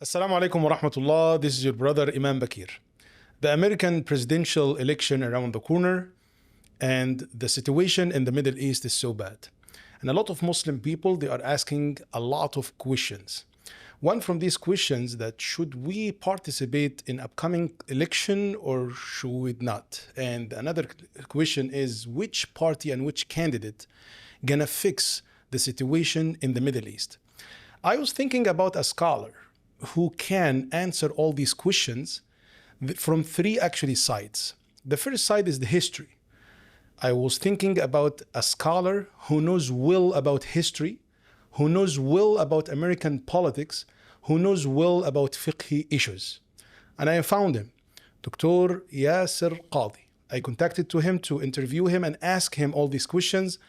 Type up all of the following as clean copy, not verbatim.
Assalamu alaikum wa rahmatullah. This is your brother Imam Bakir. The American presidential election around the corner, and the situation in the Middle East is so bad. And a lot of Muslim people, they are asking a lot of questions. One from these questions that should we participate in upcoming election or should we not? And another question is which party and which candidate gonna fix the situation in the Middle East? I was thinking about a scholar who can answer all these questions from three actually sides. The first side is the history. I was thinking about a scholar who knows well about history, who knows well about American politics, who knows well about fiqh issues. And I found him, Dr. Yasir Qadhi. I contacted to him to interview him and ask him all these questions,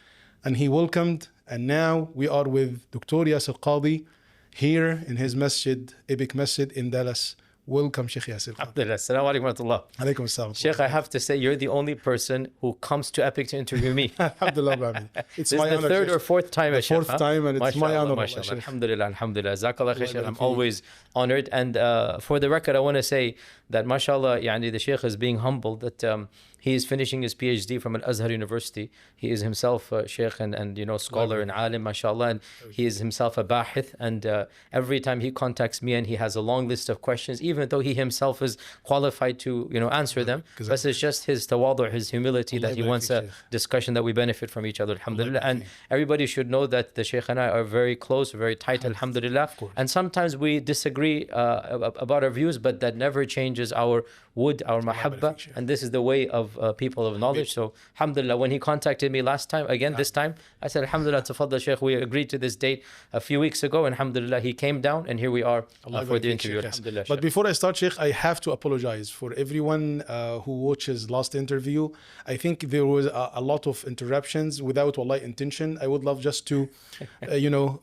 and he welcomed. And now we are with Dr. Yasir Qadhi here in his masjid, Epic Masjid in Dallas. Welcome, Shaykh Yasir. Alhamdulillah. Assalamu alaikum wa rahmatullah. Alaikum assalam. Shaykh, I have to say, you're the only person who comes to Epic to interview me. Alhamdulillah, Amin. It's This my is the honor. third or fourth time, The fourth time, and it's my honor. MashaAllah. Alhamdulillah, alhamdulillah. Jazakallah khair, Shaykh. I'm always honored. And for the record, I want to say that, mashallah, the Shaykh is being humbled that he is finishing his PhD from Al-Azhar University. He is himself a Shaykh and scholar and alim, mashallah. And he is himself a bahith. And every time he contacts me and he has a long list of questions, even though he himself is qualified to answer them, but it's just his tawadu', his humility, that he wants a discussion that we benefit from each other, alhamdulillah. And everybody should know that the Shaykh and I are very close, very tight, alhamdulillah. And sometimes we disagree about our views, but that never changes our wood, our mahabba. And this is the way of people of knowledge. So alhamdulillah, when he contacted me last time, again this time, I said alhamdulillah, tafaddal Shaykh, we agreed to this date a few weeks ago, and alhamdulillah he came down, and here we are for the interview, alhamdulillah. But before I start, Shaykh, I have to apologize for everyone who watches last interview. I think there was a lot of interruptions without wallahi intention. I would love just to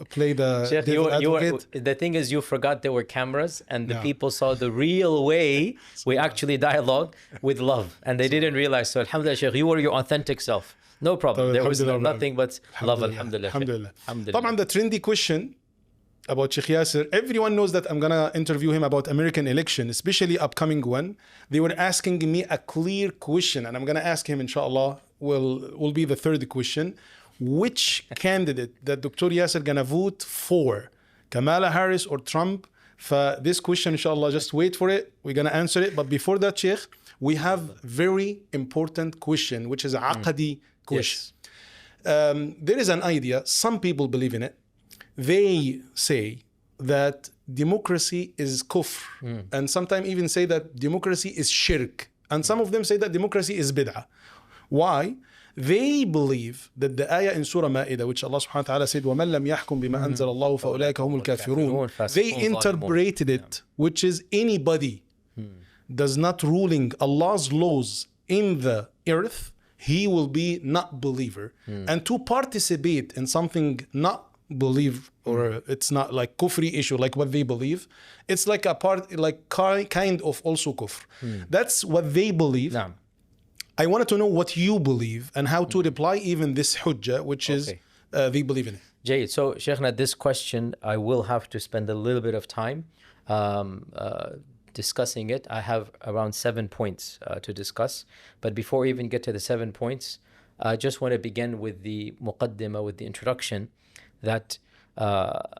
play the Shaykh, devil advocate. the thing is, you forgot there were cameras, and the people saw the real way we actually dialogue with love, and they didn't realize. So alhamdulillah, Shaykh, you were your authentic self. No problem. There was nothing but love, alhamdulillah. Alhamdulillah. طبعا the trendy question about Shaykh Yasir, everyone knows that I'm gonna interview him about American election, especially upcoming one. They were asking me a clear question, and I'm gonna ask him, inshallah, will be the third question. Which candidate that Dr. Yasir gonna vote for, Kamala Harris or Trump? For this question, inshallah, just wait for it. We're gonna answer it. But before that, Shaykh, we have very important question, which is a aqadi question. Yes. There is an idea, some people believe in it. They say that democracy is kufr, and sometimes even say that democracy is shirk, and some of them say that democracy is bid'ah. Why? They believe that the ayah in Surah Ma'idah, which Allah subhanahu wa ta'ala said, وَمَنْ لَمْ يَحْكُمْ بِمَا أَنزَلَ اللَّهُ فَأُولَٰئِكَ هُمُ الْكَافِرُونَ, they interpreted it, which is anybody does not ruling Allah's laws in the earth, he will be not believer. And to participate in something not believe, or it's not like kufri issue like what they believe, it's like a part, like kind of also kufr. That's what they believe. I wanted to know what you believe and how to reply even this hujjah, which is they believe in it. Jay, so Shaykhna, this question I will have to spend a little bit of time discussing it. I have around 7 points to discuss, but before we even get to the 7 points, I just want to begin with the muqaddimah, with the introduction, that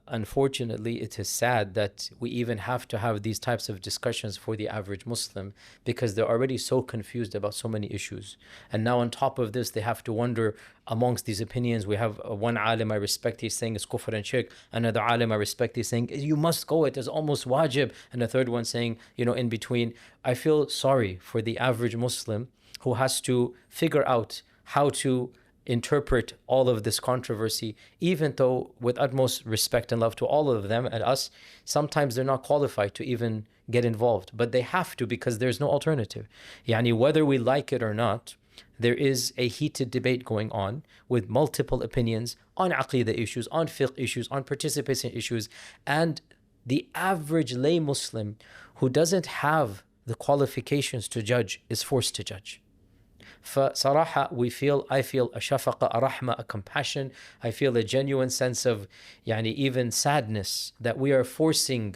unfortunately it is sad that we even have to have these types of discussions for the average Muslim, because they're already so confused about so many issues. And now on top of this, they have to wonder amongst these opinions. We have one alim I respect, he's saying it's kufr and shirk. Another alim I respect, he's saying you must go, it is almost wajib. And a third one saying, in between. I feel sorry for the average Muslim who has to figure out how to interpret all of this controversy, even though with utmost respect and love to all of them and us, sometimes they're not qualified to even get involved, but they have to, because there's no alternative. Whether we like it or not, there is a heated debate going on with multiple opinions on aqeedah issues, on fiqh issues, on participation issues, and the average lay Muslim who doesn't have the qualifications to judge is forced to judge. فصراحة I feel a shafaqa, a rahma, a compassion. I feel a genuine sense of even sadness that we are forcing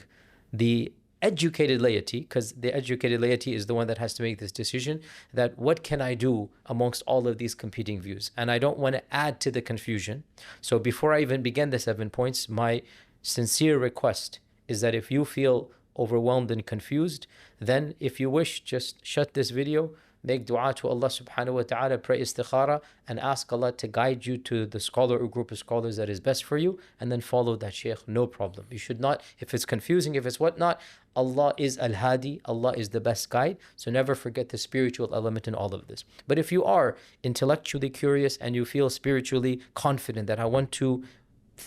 the educated laity, because the educated laity is the one that has to make this decision, that what can I do amongst all of these competing views? And I don't want to add to the confusion. So before I even begin the 7 points, my sincere request is that if you feel overwhelmed and confused, then if you wish, just shut this video, make dua to Allah subhanahu wa ta'ala, pray istikhara, and ask Allah to guide you to the scholar or group of scholars that is best for you, and then follow that shaykh, no problem. You should not, if it's confusing, if it's whatnot, Allah is al-hadi, Allah is the best guide, so never forget the spiritual element in all of this. But if you are intellectually curious and you feel spiritually confident that I want to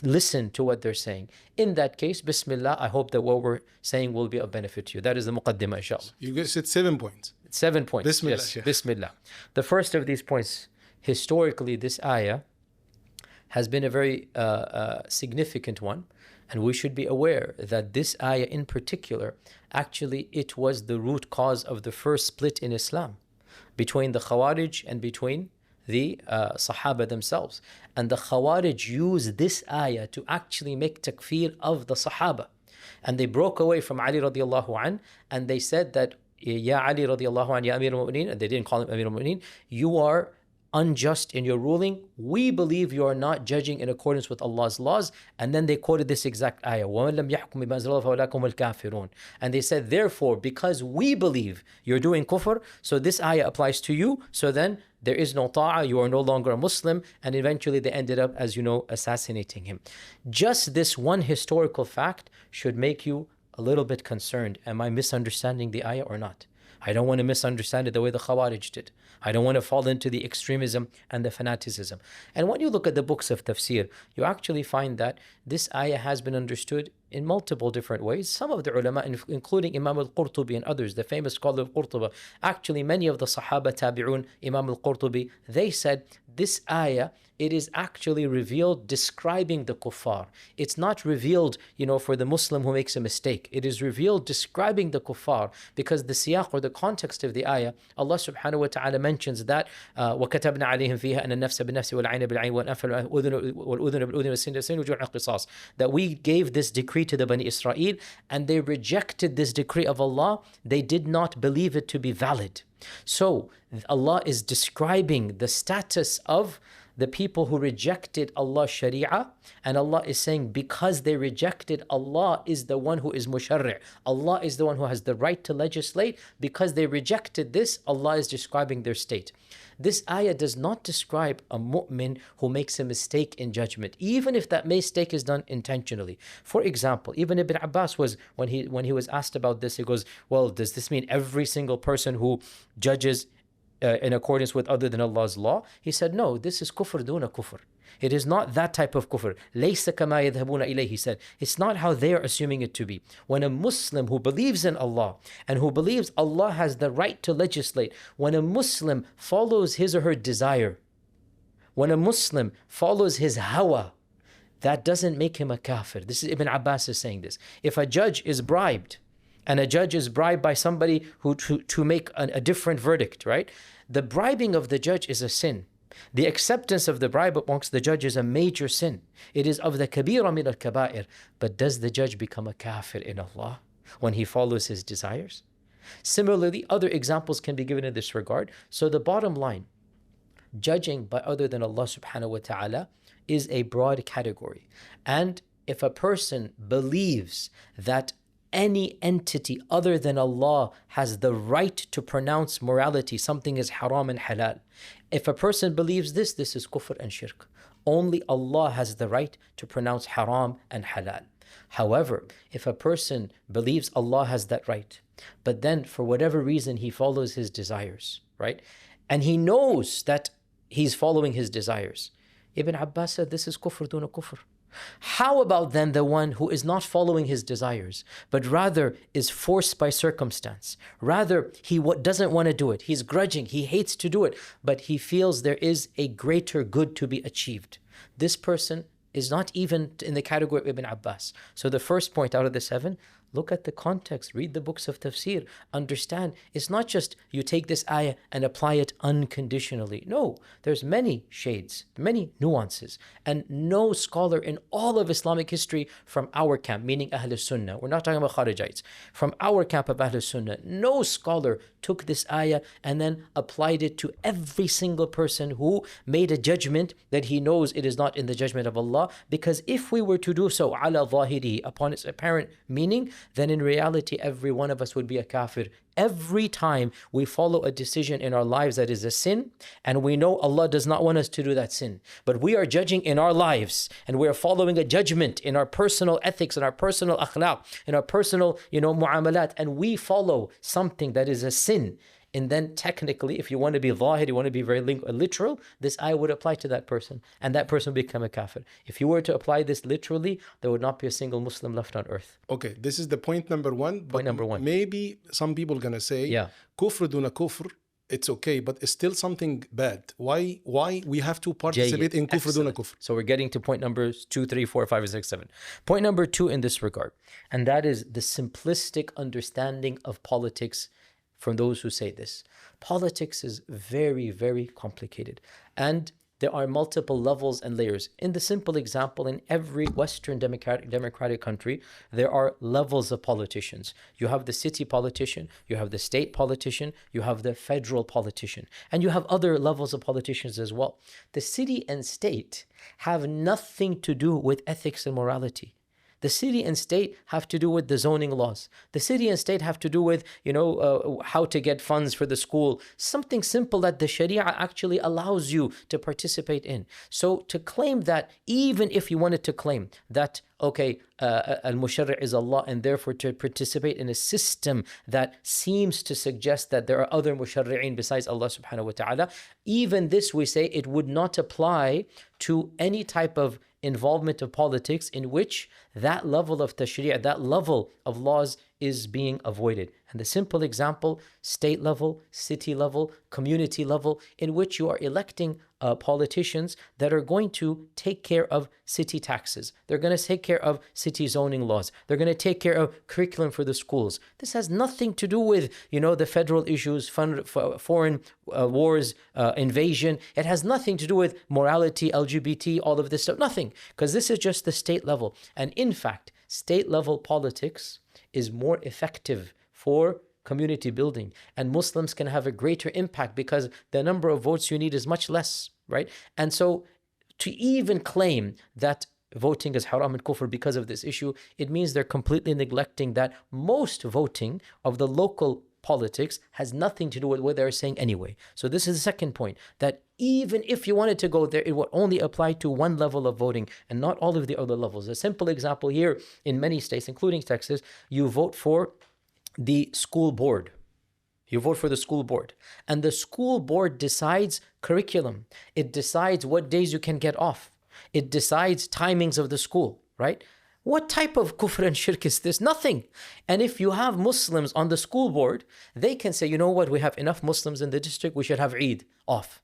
listen to what they're saying, in that case, Bismillah, I hope that what we're saying will be of benefit to you. That is the muqaddimah, inshallah. You said 7 points. 7 points. Bismillah, yes, Shaykh. Bismillah. The first of these points, historically, this ayah has been a very significant one, and we should be aware that this ayah in particular, actually, it was the root cause of the first split in Islam between the Khawarij and between the Sahaba themselves. And the Khawarij used this ayah to actually make takfir of the Sahaba. And they broke away from Ali radiallahu an, and they said that, Ya Ali radiallahu an, Ya Amir al-Mu'mineen, and they didn't call him Amir al-Mu'mineen, you are unjust in your ruling. We believe you are not judging in accordance with Allah's laws. And then they quoted this exact ayah, وَمَنْ لَمْ يَحْكُمْ بِمَا أَنزَلَ اللَّهُ فَأُولَٰئِكَ هُمُ الْكَافِرُونَ. And they said, therefore, because we believe you're doing kufr, so this ayah applies to you, so then there is no ta'ah, you are no longer a Muslim, and eventually they ended up, as you know, assassinating him. Just this one historical fact should make you a little bit concerned. Am I misunderstanding the ayah or not? I don't want to misunderstand it the way the Khawarij did. I don't want to fall into the extremism and the fanaticism. And when you look at the books of tafsir, you actually find that this ayah has been understood in multiple different ways. Some of the ulama, including Imam al-Qurtubi and others, the famous scholar of Qurtuba, actually many of the Sahaba tabi'un, Imam al-Qurtubi, they said this ayah, it is actually revealed describing the kuffar. It's not revealed, for the Muslim who makes a mistake. It is revealed describing the kuffar, because the siyaq or the context of the ayah, Allah subhanahu wa ta'ala mentions that وَكَتَبْنَا عَلَيْهِمْ فِيهَا أَنَّ النَّفْسَ بِالنَّفْسِ وَالْعَيْنَ بِالْعَيْنِ وَالْأَنْفَ وَالْأُذُنَ بِالْأُذُنِ وَالسِّنَّ بِالسِّنِّ وَالْجُرْحَ قِصَاص. That we gave this decree to the Bani Israel, and they rejected this decree of Allah. They did not believe it to be valid. So Allah is describing the status of the people who rejected Allah's Sharia, and Allah is saying because they rejected, Allah is the one who is musharri'. Allah is the one who has the right to legislate. Because they rejected this, Allah is describing their state. This ayah does not describe a mu'min who makes a mistake in judgment, even if that mistake is done intentionally. For example, even Ibn Abbas was, when he was asked about this, he goes, well, does this mean every single person who judges in accordance with other than Allah's law? He said, no, this is kufr duna kufr. It is not that type of kufr. لَيْسَ كَمَا يَذْهَبُونَ إِلَيْهِ. He said, it's not how they are assuming it to be. When a Muslim who believes in Allah and who believes Allah has the right to legislate, when a Muslim follows his or her desire, when a Muslim follows his hawa, that doesn't make him a kafir. This is Ibn Abbas is saying this. If a judge is bribed, and a judge is bribed by somebody who to make a different verdict, right? The bribing of the judge is a sin. The acceptance of the bribe amongst the judge is a major sin. It is of the kabira min al-kaba'ir. But does the judge become a kafir in Allah when he follows his desires? Similarly, other examples can be given in this regard. So the bottom line, judging by other than Allah subhanahu wa ta'ala is a broad category. And if a person believes that any entity other than Allah has the right to pronounce morality, something is haram and halal. If a person believes this is kufr and shirk. Only Allah has the right to pronounce haram and halal. However, if a person believes Allah has that right, but then for whatever reason he follows his desires, right? And he knows that he's following his desires. Ibn Abbas said this is kufr duna kufr. How about then the one who is not following his desires, but rather is forced by circumstance? Rather, he doesn't want to do it. He's grudging. He hates to do it, but he feels there is a greater good to be achieved. This person is not even in the category of Ibn Abbas. So the first point out of the 7, look at the context, read the books of tafsir, understand it's not just you take this ayah and apply it unconditionally. No, there's many shades, many nuances, and no scholar in all of Islamic history from our camp, meaning Ahl Sunnah, we're not talking about Kharijites, from our camp of Ahl Sunnah, no scholar took this ayah and then applied it to every single person who made a judgment that he knows it is not in the judgment of Allah. Because if we were to do so ala zahiri, upon its apparent meaning, then in reality every one of us would be a kafir. Every time we follow a decision in our lives that is a sin, and we know Allah does not want us to do that sin, but we are judging in our lives, and we are following a judgment in our personal ethics, in our personal akhlaq, in our personal, muamalat, and we follow something that is a sin, and then technically, if you want to be zahir, you want to be very literal, this ayah would apply to that person, and that person would become a kafir. If you were to apply this literally, there would not be a single Muslim left on earth. Okay, this is the point number one. Point number one. Maybe some people gonna say, kufr duna kufr, it's okay, but it's still something bad. Why we have to participate in kufr duna kufr? So we're getting to point numbers 2, 3, 4, 5, 6, 7. Point number 2 in this regard, and that is the simplistic understanding of politics from those who say this. Politics is very, very complicated, and there are multiple levels and layers. In the simple example, in every Western democratic country, there are levels of politicians. You have the city politician, you have the state politician, you have the federal politician, and you have other levels of politicians as well. The city and state have nothing to do with ethics and morality. The city and state have to do with the zoning laws. The city and state have to do with, how to get funds for the school. Something simple that the Sharia actually allows you to participate in. So to claim that, even if you wanted to claim that, okay, al-musharri' is Allah, and therefore to participate in a system that seems to suggest that there are other musharri'een besides Allah subhanahu wa ta'ala, even this we say it would not apply to any type of involvement of politics in which that level of tashri', that level of laws is being avoided. And the simple example, state level, city level, community level, in which you are electing politicians that are going to take care of city taxes. They're going to take care of city zoning laws. They're going to take care of curriculum for the schools. This has nothing to do with, the federal issues, foreign wars, invasion. It has nothing to do with morality, LGBT, all of this stuff. Nothing. Because this is just the state level. And in fact, state level politics is more effective for community building, and Muslims can have a greater impact because the number of votes you need is much less, right? And so to even claim that voting is haram and kufr because of this issue, it means they're completely neglecting that most voting of the local politics has nothing to do with what they're saying anyway. So this is the second point, that even if you wanted to go there, it would only apply to one level of voting and not all of the other levels. A simple example here, in many states, including Texas, you vote for the school board. You vote for the school board. And the school board decides curriculum. It decides what days you can get off. It decides timings of the school, right? What type of kufr and shirk is this? Nothing. And if you have Muslims on the school board, they can say, you know what, we have enough Muslims in the district, we should have Eid off.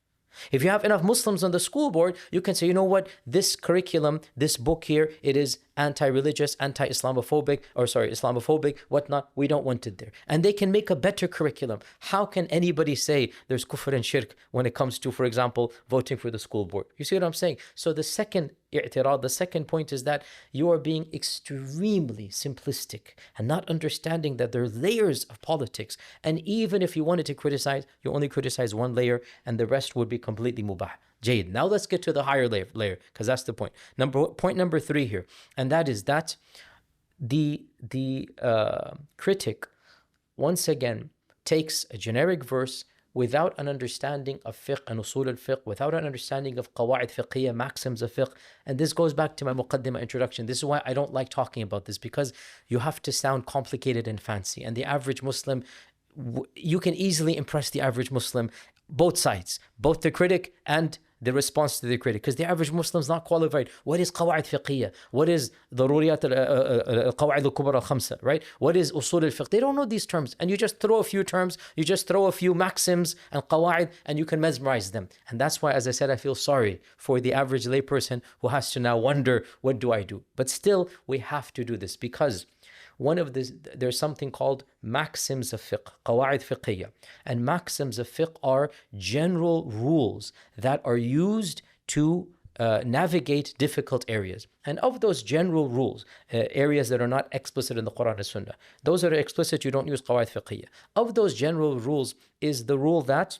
If you have enough Muslims on the school board, you can say, you know what, this curriculum, this book here, it is anti-religious, Islamophobic, whatnot. We don't want it there. And they can make a better curriculum. How can anybody say there's kufr and shirk when it comes to, for example, voting for the school board? You see what I'm saying? So the second i'tirad, the second point is that you are being extremely simplistic and not understanding that there are layers of politics. And even if you wanted to criticize, you only criticize one layer and the rest would be completely mubah. Jade. Now let's get to the higher layer, because that's the point. Point number 3 here, and that is that the critic once again takes a generic verse without an understanding of fiqh and usul al-fiqh, without an understanding of qawa'id fiqhiyya, maxims of fiqh. And this goes back to my muqaddimah introduction. This is why I don't like talking about this, because you have to sound complicated and fancy. And the average Muslim, you can easily impress the average Muslim, both sides, both the critic and the response to the critic, because the average Muslim is not qualified. What is qawa'id fiqhiyya? What is daruriyat al-qawa'id al-kubra al-khamsa, right? What is usul al-fiqh? They don't know these terms. And you just throw a few terms, you just throw a few maxims and qawa'id, and you can mesmerize them. And that's why, as I said, I feel sorry for the average layperson who has to now wonder, what do I do? But still, we have to do this, because there's something called maxims of fiqh, qawa'id fiqhiyya. And maxims of fiqh are general rules that are used to navigate difficult areas. And of those general rules, areas that are not explicit in the Quran and Sunnah, those that are explicit, you don't use qawa'id fiqhiyya. Of those general rules is the rule that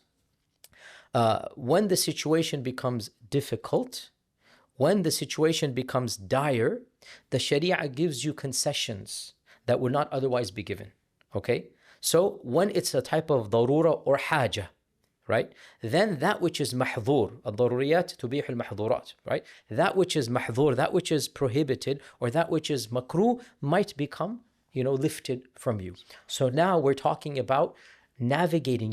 when the situation becomes difficult, when the situation becomes dire, the Sharia gives you concessions that would not otherwise be given. Okay? So when it's a type of darura or haja, right? Then that which is mahdhur, al-daruriyat tubih al-mahdhurat, right? That which is mahdhur, that which is prohibited, or that which is makruh might become, lifted from you. So now we're talking about navigating.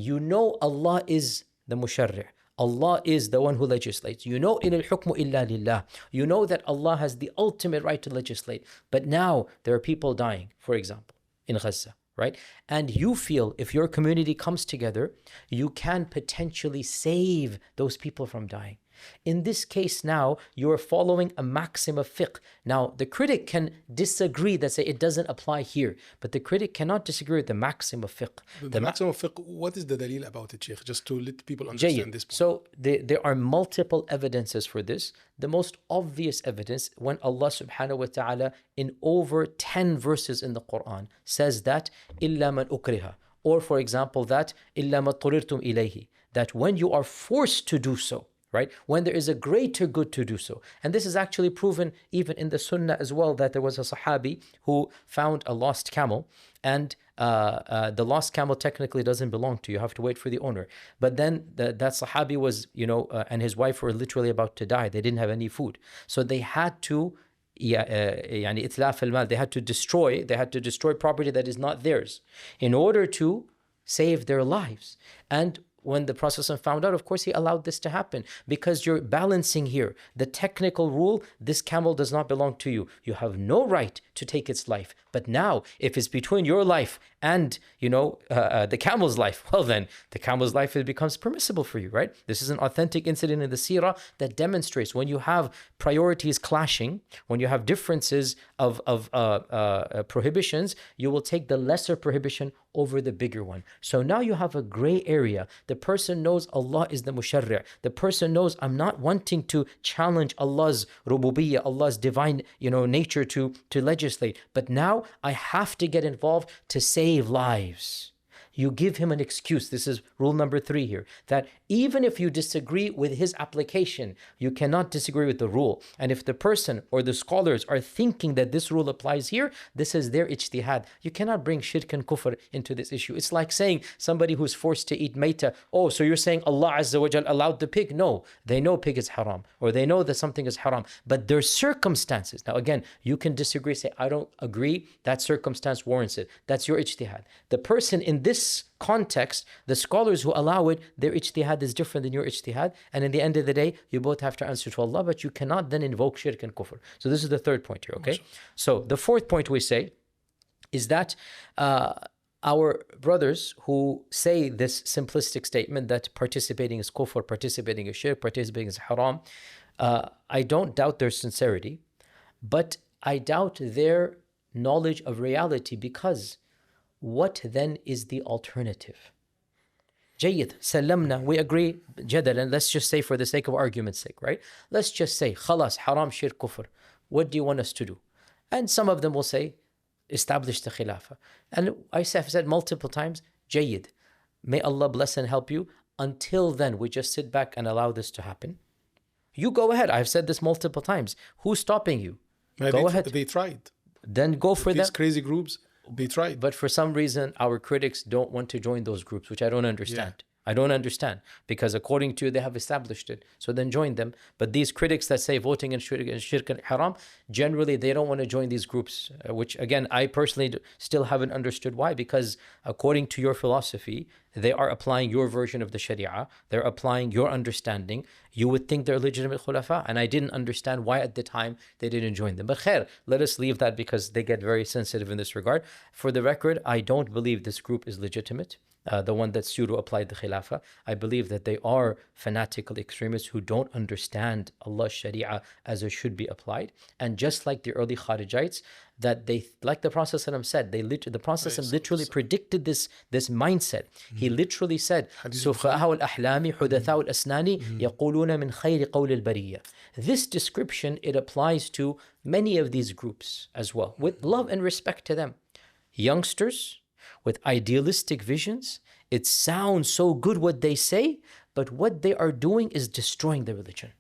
Allah is the musharri'. Allah is the one who legislates. In al-hukmu illa lillah. You know that Allah has the ultimate right to legislate. But now there are people dying, for example, in Gaza, right? And you feel if your community comes together, you can potentially save those people from dying. In this case now, you're following a maxim of fiqh. Now, the critic can disagree, that say it doesn't apply here, but the critic cannot disagree with the maxim of fiqh. The maxim of fiqh, what is the dalil about it, Shaykh? Just to let people understand this point. So there are multiple evidences for this. The most obvious evidence, when Allah subhanahu wa ta'ala in over 10 verses in the Quran says that إِلَّا مَنْ أُكْرِهَ, or for example that إِلَّا مَا اضْطُرِرْتُمْ إِلَيْهِ, that when you are forced to do so, right? When there is a greater good to do so. And this is actually proven even in the Sunnah as well, that there was a Sahabi who found a lost camel, and the lost camel technically doesn't belong to you. You have to wait for the owner. But then that Sahabi was, and his wife were literally about to die. They didn't have any food. So they had to إتلاف المال, they had to destroy property that is not theirs in order to save their lives. And when the Prophet found out, of course, he allowed this to happen, because you're balancing here. The technical rule, this camel does not belong to you. You have no right to take its life. But now, if it's between your life and, the camel's life, well then, the camel's life becomes permissible for you, right? This is an authentic incident in the seerah that demonstrates when you have priorities clashing, when you have differences of prohibitions, you will take the lesser prohibition over the bigger one. So now you have a gray area. The person knows Allah is the musharri'. The person knows I'm not wanting to challenge Allah's rububiyyah, Allah's divine, nature to legislate. But now I have to get involved to save lives. You give him an excuse. This is rule number 3 here, that even if you disagree with his application, you cannot disagree with the rule. And if the person or the scholars are thinking that this rule applies here, this is their ijtihad. You cannot bring shirk and kufr into this issue. It's like saying somebody who's forced to eat maita, oh, so you're saying Allah Azza wa Jal allowed the pig? No, they know pig is haram, or they know that something is haram, but their circumstances. Now again, you can disagree, say, I don't agree, that circumstance warrants it. That's your ijtihad. The person in this context, the scholars who allow it, their ijtihad is different than your ijtihad, and in the end of the day, you both have to answer to Allah, but you cannot then invoke shirk and kufr. So this is the third point here, okay? So the fourth point we say is that our brothers who say this simplistic statement that participating is kufr, participating is shirk, participating is haram, I don't doubt their sincerity, but I doubt their knowledge of reality, because what then is the alternative? Jayyid, salamna, we agree, jadalan, let's just say for the sake of argument's sake, right? Let's just say, khalas, haram, shirk, kufr. What do you want us to do? And some of them will say, establish the khilafah. And I have said multiple times, Jayyid, may Allah bless and help you. Until then, we just sit back and allow this to happen. You go ahead. I've said this multiple times. Who's stopping you? Go ahead. They tried. Then go for These them. crazy groups, they tried. But for some reason, our critics don't want to join those groups, which I don't understand. Yeah. I don't understand, because according to you, they have established it. So then join them. But these critics that say voting in shirk and haram, generally they don't want to join these groups, which again, I personally still haven't understood why, because according to your philosophy, they are applying your version of the Sharia. They're applying your understanding. You would think they're legitimate khulafa, and I didn't understand why at the time they didn't join them. But khair, let us leave that, because they get very sensitive in this regard. For the record, I don't believe this group is legitimate. the one that pseudo-applied the Khilafah. I believe that they are fanatical extremists who don't understand Allah's Sharia as it should be applied. And just like the early Kharijites, that they, like the Prophet ﷺ said, the Prophet ﷺ literally predicted this mindset. He literally said, سُفَهَاءُ الْأَحْلَامِ حُدَثَاءُ الْأَسْنَانِ يَقُولُونَ مِنْ خَيْرِ قَوْلِ الْبَرِيَّةِ. This description, it applies to many of these groups as well, with love and respect to them. Youngsters with idealistic visions, it sounds so good what they say, but what they are doing is destroying the religion.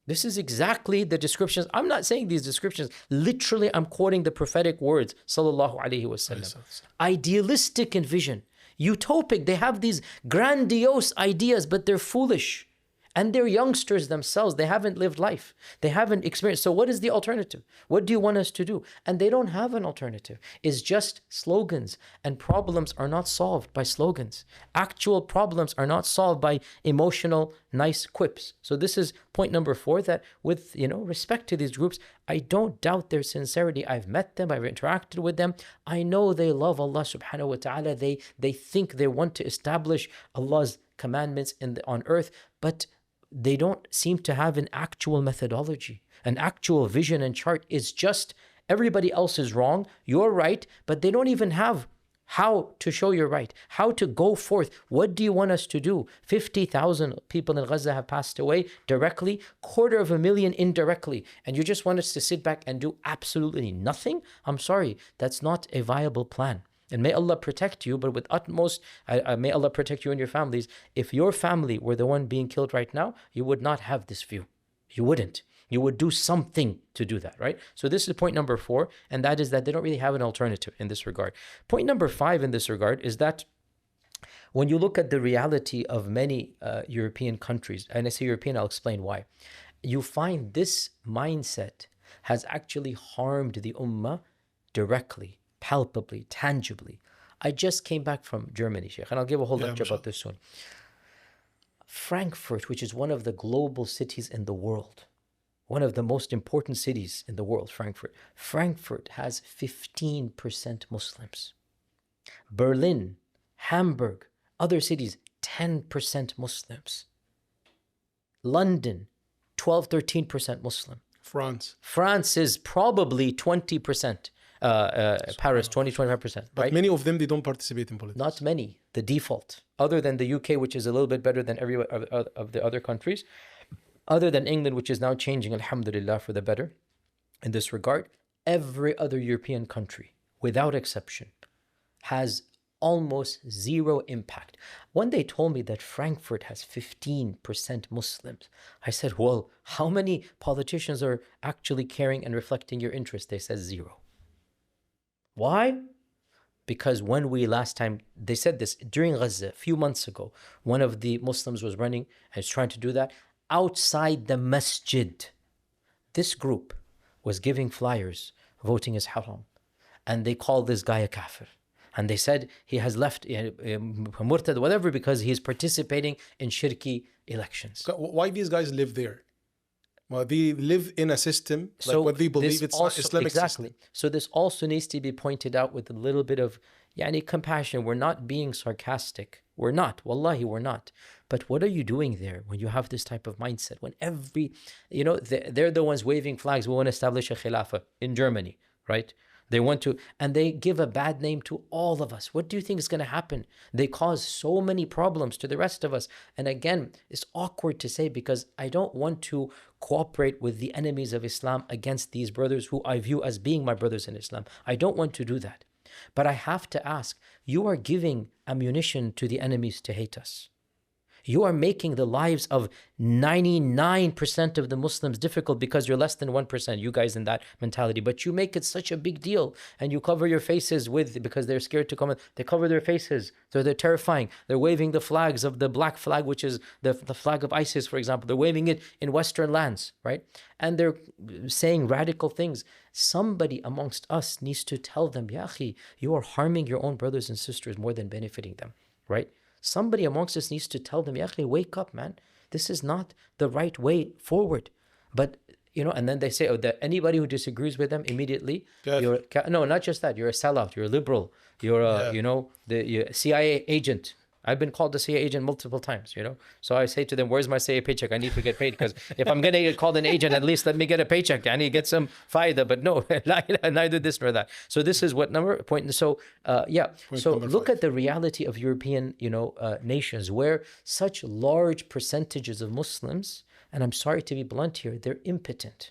This is exactly the descriptions. I'm not saying these descriptions. Literally, I'm quoting the prophetic words, sallallahu alaihi wasallam. Idealistic in vision, utopic. They have these grandiose ideas, but they're foolish. And they're youngsters themselves. They haven't lived life. They haven't experienced. So what is the alternative? What do you want us to do? And they don't have an alternative. It's just slogans. And problems are not solved by slogans. Actual problems are not solved by emotional, nice quips. So this is point number 4, that with respect to these groups, I don't doubt their sincerity. I've met them. I've interacted with them. I know they love Allah subhanahu wa ta'ala. They think they want to establish Allah's commandments on earth, but they don't seem to have an actual methodology, an actual vision and chart. Is just everybody else is wrong, you're right, but they don't even have how to show you're right, how to go forth. What do you want us to do? 50,000 people in Gaza have passed away directly, 250,000 indirectly, and you just want us to sit back and do absolutely nothing? I'm sorry, that's not a viable plan. And may Allah protect you, but with utmost, may Allah protect you and your families. If your family were the one being killed right now, you would not have this view. You wouldn't. You would do something to do that, right? So this is point number 4, and that is that they don't really have an alternative in this regard. Point number 5 in this regard is that when you look at the reality of many European countries, and I say European, I'll explain why, you find this mindset has actually harmed the ummah directly, palpably, tangibly. I just came back from Germany, Shaykh, and I'll give a whole lecture about this soon. Frankfurt, which is one of the global cities in the world, one of the most important cities in the world, Frankfurt has 15% Muslims. Berlin, Hamburg, other cities, 10% Muslims. London, 12-13% Muslim. France is probably 20%. Paris, 20-25%. Right? But many of them, they don't participate in politics. Not many, the default. Other than the UK, which is a little bit better than every of the other countries. Other than England, which is now changing, alhamdulillah, for the better in this regard. Every other European country, without exception, has almost zero impact. When they told me that Frankfurt has 15% Muslims, I said, well, how many politicians are actually caring and reflecting your interest? They said 0. Why? Because when we last time, they said this during Gaza, a few months ago, one of the Muslims was running and was trying to do that outside the masjid. This group was giving flyers, voting is haram. And they called this guy a kafir. And they said he has left murtad, whatever, because he's participating in shirki elections. Why these guys live there? Well, they live in a system, like what they believe it's also, Islamic exactly. system. So this also needs to be pointed out with a little bit of compassion. We're not being sarcastic. We're not. Wallahi, we're not. But what are you doing there when you have this type of mindset? When they're the ones waving flags. We want to establish a khilafah in Germany, right? They want to, and they give a bad name to all of us. What do you think is going to happen? They cause so many problems to the rest of us. And again, it's awkward to say because I don't want to cooperate with the enemies of Islam against these brothers who I view as being my brothers in Islam. I don't want to do that. But I have to ask, you are giving ammunition to the enemies to hate us. You are making the lives of 99% of the Muslims difficult because you're less than 1%, you guys in that mentality. But you make it such a big deal and you cover your faces because they're scared to come in. They cover their faces. So they're terrifying. They're waving the flags of the black flag, which is the flag of ISIS, for example. They're waving it in Western lands, right? And they're saying radical things. Somebody amongst us needs to tell them, Ya akhi, you are harming your own brothers and sisters more than benefiting them, right? Somebody amongst us needs to tell them, Ya akhi, wake up, man. This is not the right way forward. But, and then they say, that anybody who disagrees with them immediately, no, not just that, you're a sellout, you're a liberal, you're a, you're a CIA agent, I've been called a CIA agent multiple times, So I say to them, where's my CIA paycheck? I need to get paid, because if I'm going to get called an agent, at least let me get a paycheck. I need to get some faida, but no, neither this nor that. So this is what point. So look at the reality of European, nations, where such large percentages of Muslims, and I'm sorry to be blunt here, they're impotent.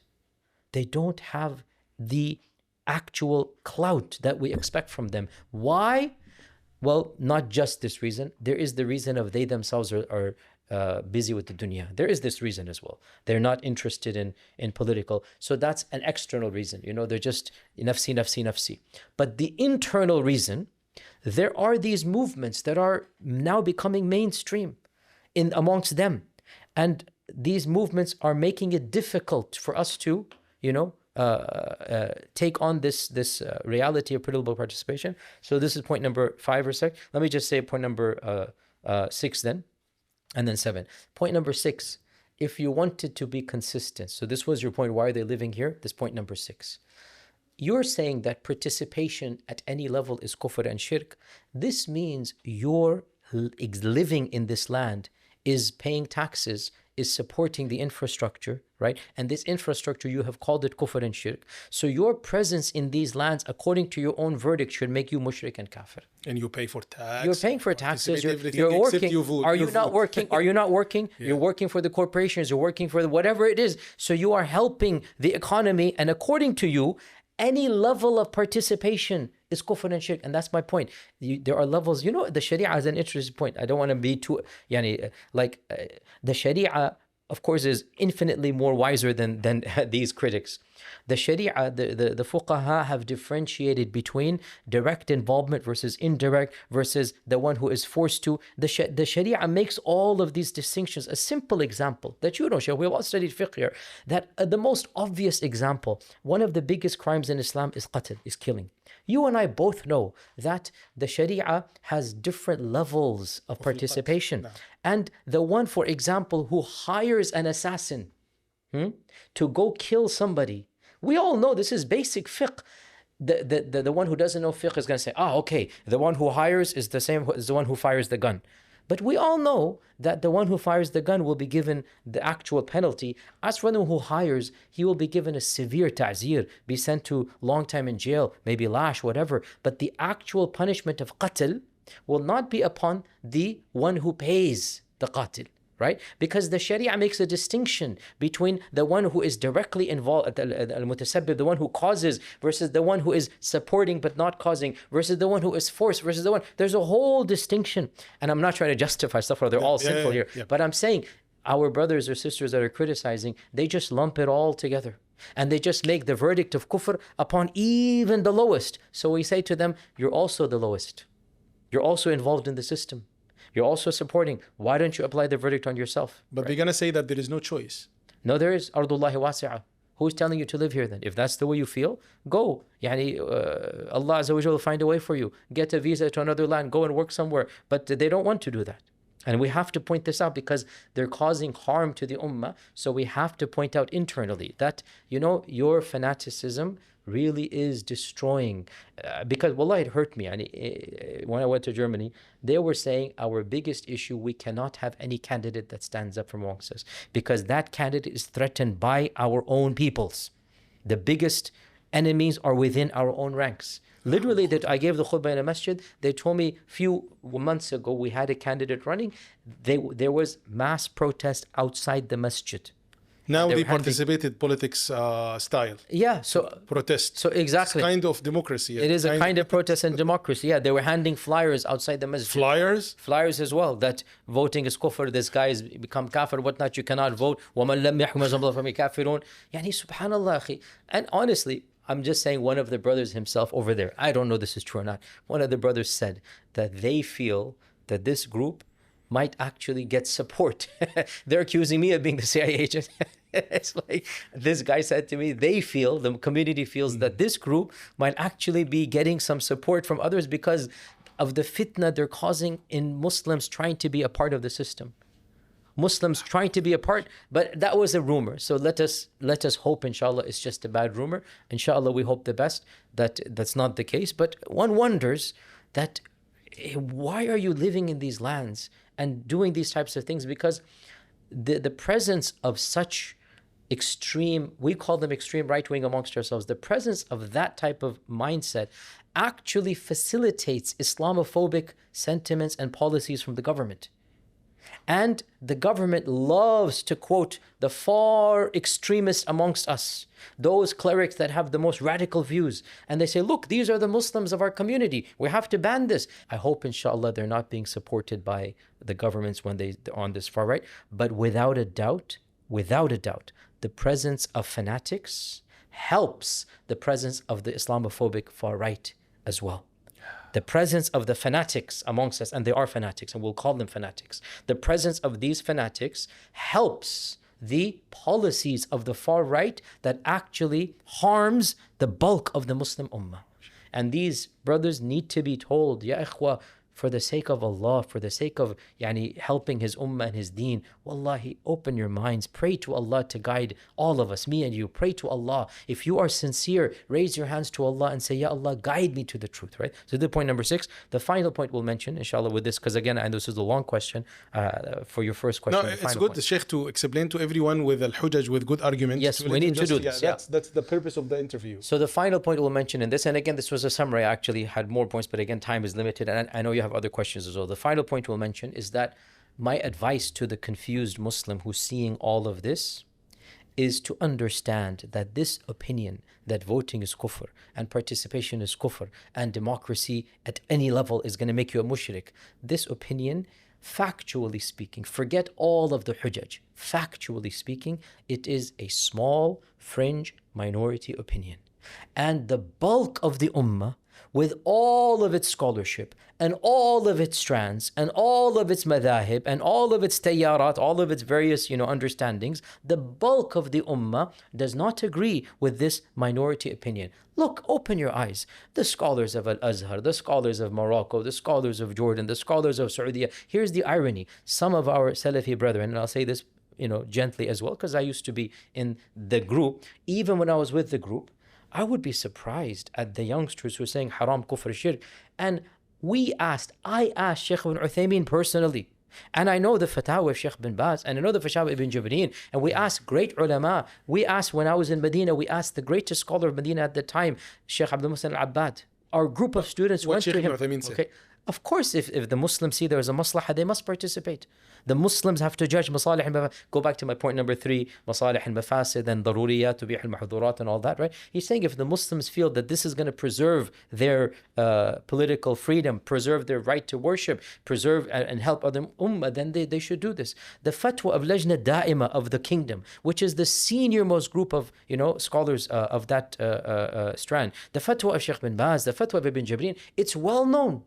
They don't have the actual clout that we expect from them. Why? Well, not just this reason. There is the reason of they themselves are busy with the dunya. There is this reason as well. They're not interested in political. So that's an external reason. They're just nafsi, nafsi, nafsi. But the internal reason, there are these movements that are now becoming mainstream amongst them. And these movements are making it difficult for us to, take on this reality of political participation. So this is point number 5 or 6. Let me just say point number 6 then, and then 7. Point number 6, if you wanted to be consistent, so this was your point, why are they living here? This point number 6. You're saying that participation at any level is kufr and shirk. This means your living in this land is paying taxes, is supporting the infrastructure, right? And this infrastructure, you have called it kufr and shirk. So your presence in these lands, according to your own verdict, should make you mushrik and kafir. And you pay for tax. You're paying for taxes. You're working. Are you not working? Are you not working? Yeah. You're working for the corporations. You're working for whatever it is. So you are helping the economy. And according to you, any level of participation is kufr and shirk. And that's my point. There are levels. The Sharia is an interesting point. I don't want to be too, the Sharia, of course, is infinitely more wiser than these critics. The Sharia, the fuqaha have differentiated between direct involvement versus indirect versus the one who is forced to. The Sharia makes all of these distinctions. A simple example that Shaykh, we've all studied fiqh here, that the most obvious example, one of the biggest crimes in Islam is qatl, is killing. You and I both know that the Sharia has different levels of participation. No. And the one, for example, who hires an assassin to go kill somebody, we all know this is basic fiqh. The one who doesn't know fiqh is going to say, okay, the one who hires is the same as the one who fires the gun. But we all know that the one who fires the gun will be given the actual penalty. As for the one who hires, he will be given a severe ta'zir, be sent to long time in jail, maybe lash, whatever. But the actual punishment of qatl will not be upon the one who pays the qatil. Right? Because the Sharia makes a distinction between the one who is directly involved, al-mutasabbib, the one who causes, versus the one who is supporting but not causing, versus the one who is forced, versus the one. There's a whole distinction. And I'm not trying to justify stuff, they're all sinful here. Yeah. But I'm saying our brothers or sisters that are criticizing, they just lump it all together. And they just make the verdict of kufr upon even the lowest. So we say to them, you're also the lowest. You're also involved in the system. You're also supporting. Why don't you apply the verdict on yourself? But they're going to say that there is no choice. No, there is. Ardullahi wasi'ah. Who's telling you to live here then? If that's the way you feel, go. Allah Azza wa Jalla will find a way for you. Get a visa to another land. Go and work somewhere. But they don't want to do that. And we have to point this out because they're causing harm to the ummah. So we have to point out internally that, your fanaticism really is destroying. Because, wallah, it hurt me. When I went to Germany, they were saying our biggest issue, we cannot have any candidate that stands up from amongst us because that candidate is threatened by our own peoples. The biggest enemies are within our own ranks. Literally, that I gave the khutbah in a masjid, they told me a few months ago we had a candidate running. There was mass protest outside the masjid. Now they participated politics style. Yeah, so protest. So exactly. It's kind of democracy. It is a kind of protest and democracy. Yeah, they were handing flyers outside the masjid. Flyers? Flyers as well. That voting is kufr. This guy has become kafir. Whatnot? You cannot vote. وَمَنْ لَمْ يَحْكُمْ بِمَا أَنزَلَ اللَّهُ فَهُوَ كَافِرٌ. Subhanallah, akhi. And honestly, I'm just saying one of the brothers himself over there, I don't know this is true or not, one of the brothers said that they feel that this group might actually get support. They're accusing me of being the CIA agent. It's like this guy said to me, the community feels that this group might actually be getting some support from others because of the fitna they're causing in Muslims trying to be a part of the system. Muslims trying to be a part, but that was a rumor. So let us hope, inshallah, it's just a bad rumor. Inshallah, we hope the best that that's not the case. But one wonders that why are you living in these lands and doing these types of things? Because the presence of such extreme, we call them extreme right wing amongst ourselves, the presence of that type of mindset actually facilitates Islamophobic sentiments and policies from the government. And the government loves to quote the far extremists amongst us, those clerics that have the most radical views. And they say, look, these are the Muslims of our community. We have to ban this. I hope, inshallah, they're not being supported by the governments when they're on this far right. But without a doubt, the presence of fanatics helps the presence of the Islamophobic far right as well. The presence of the fanatics amongst us, and they are fanatics, and we'll call them fanatics. The presence of these fanatics helps the policies of the far right that actually harms the bulk of the Muslim ummah. And these brothers need to be told, Ya ikhwa, for the sake of Allah, for the sake of helping His ummah and His deen, wallahi, open your minds, pray to Allah to guide all of us, me and you, pray to Allah. If you are sincere, raise your hands to Allah and say, Ya Allah, guide me to the truth, right? So the point number 6, the final point we'll mention, inshallah, with this, because again, I know this is a long question for your first question. No, it's good, the Shaykh, to explain to everyone with al-hujaj, with good arguments. Yes, we need to do this. Yeah, that's the purpose of the interview. So the final point we'll mention in this, and again, this was a summary, I actually had more points, but again, time is limited, and I know you have other questions as well. The final point we'll mention is that my advice to the confused Muslim who's seeing all of this is to understand that this opinion that voting is kufr and participation is kufr and democracy at any level is going to make you a mushrik, this opinion, factually speaking, forget all of the hujaj, factually speaking, it is a small fringe minority opinion. And the bulk of the ummah, with all of its scholarship and all of its strands and all of its madhahib and all of its tayyarat, all of its various understandings, the bulk of the ummah does not agree with this minority opinion. Look, open your eyes. The scholars of Al-Azhar, the scholars of Morocco, the scholars of Jordan, the scholars of Saudi. Here's the irony. Some of our Salafi brethren, and I'll say this gently as well, because I used to be in the group, even when I was with the group, I would be surprised at the youngsters who are saying haram, kufr, shirk. And I asked Shaykh ibn Uthaymeen personally, and I know the fatwa of Shaykh bin Baz, and I know the fatwa of Ibn Jibreen, and we asked great ulama. We asked, when I was in Medina, we asked the greatest scholar of Medina at the time, Shaykh Abdul Muhsin al-Abbad. Our group of students went to him. Okay. Of course, if the Muslims see there is a maslahah, they must participate. The Muslims have to judge masalih and mafasid. Go back to my point number 3, masalih and mafasid and daruriyat, tubih al-mahdurat and all that, right? He's saying if the Muslims feel that this is going to preserve their political freedom, preserve their right to worship, preserve and help other ummah, then they should do this. The fatwa of Lajna Da'ima of the kingdom, which is the senior most group of scholars of that strand, the fatwa of Shaykh bin Baz, the fatwa of Ibn Jibreen, it's well known.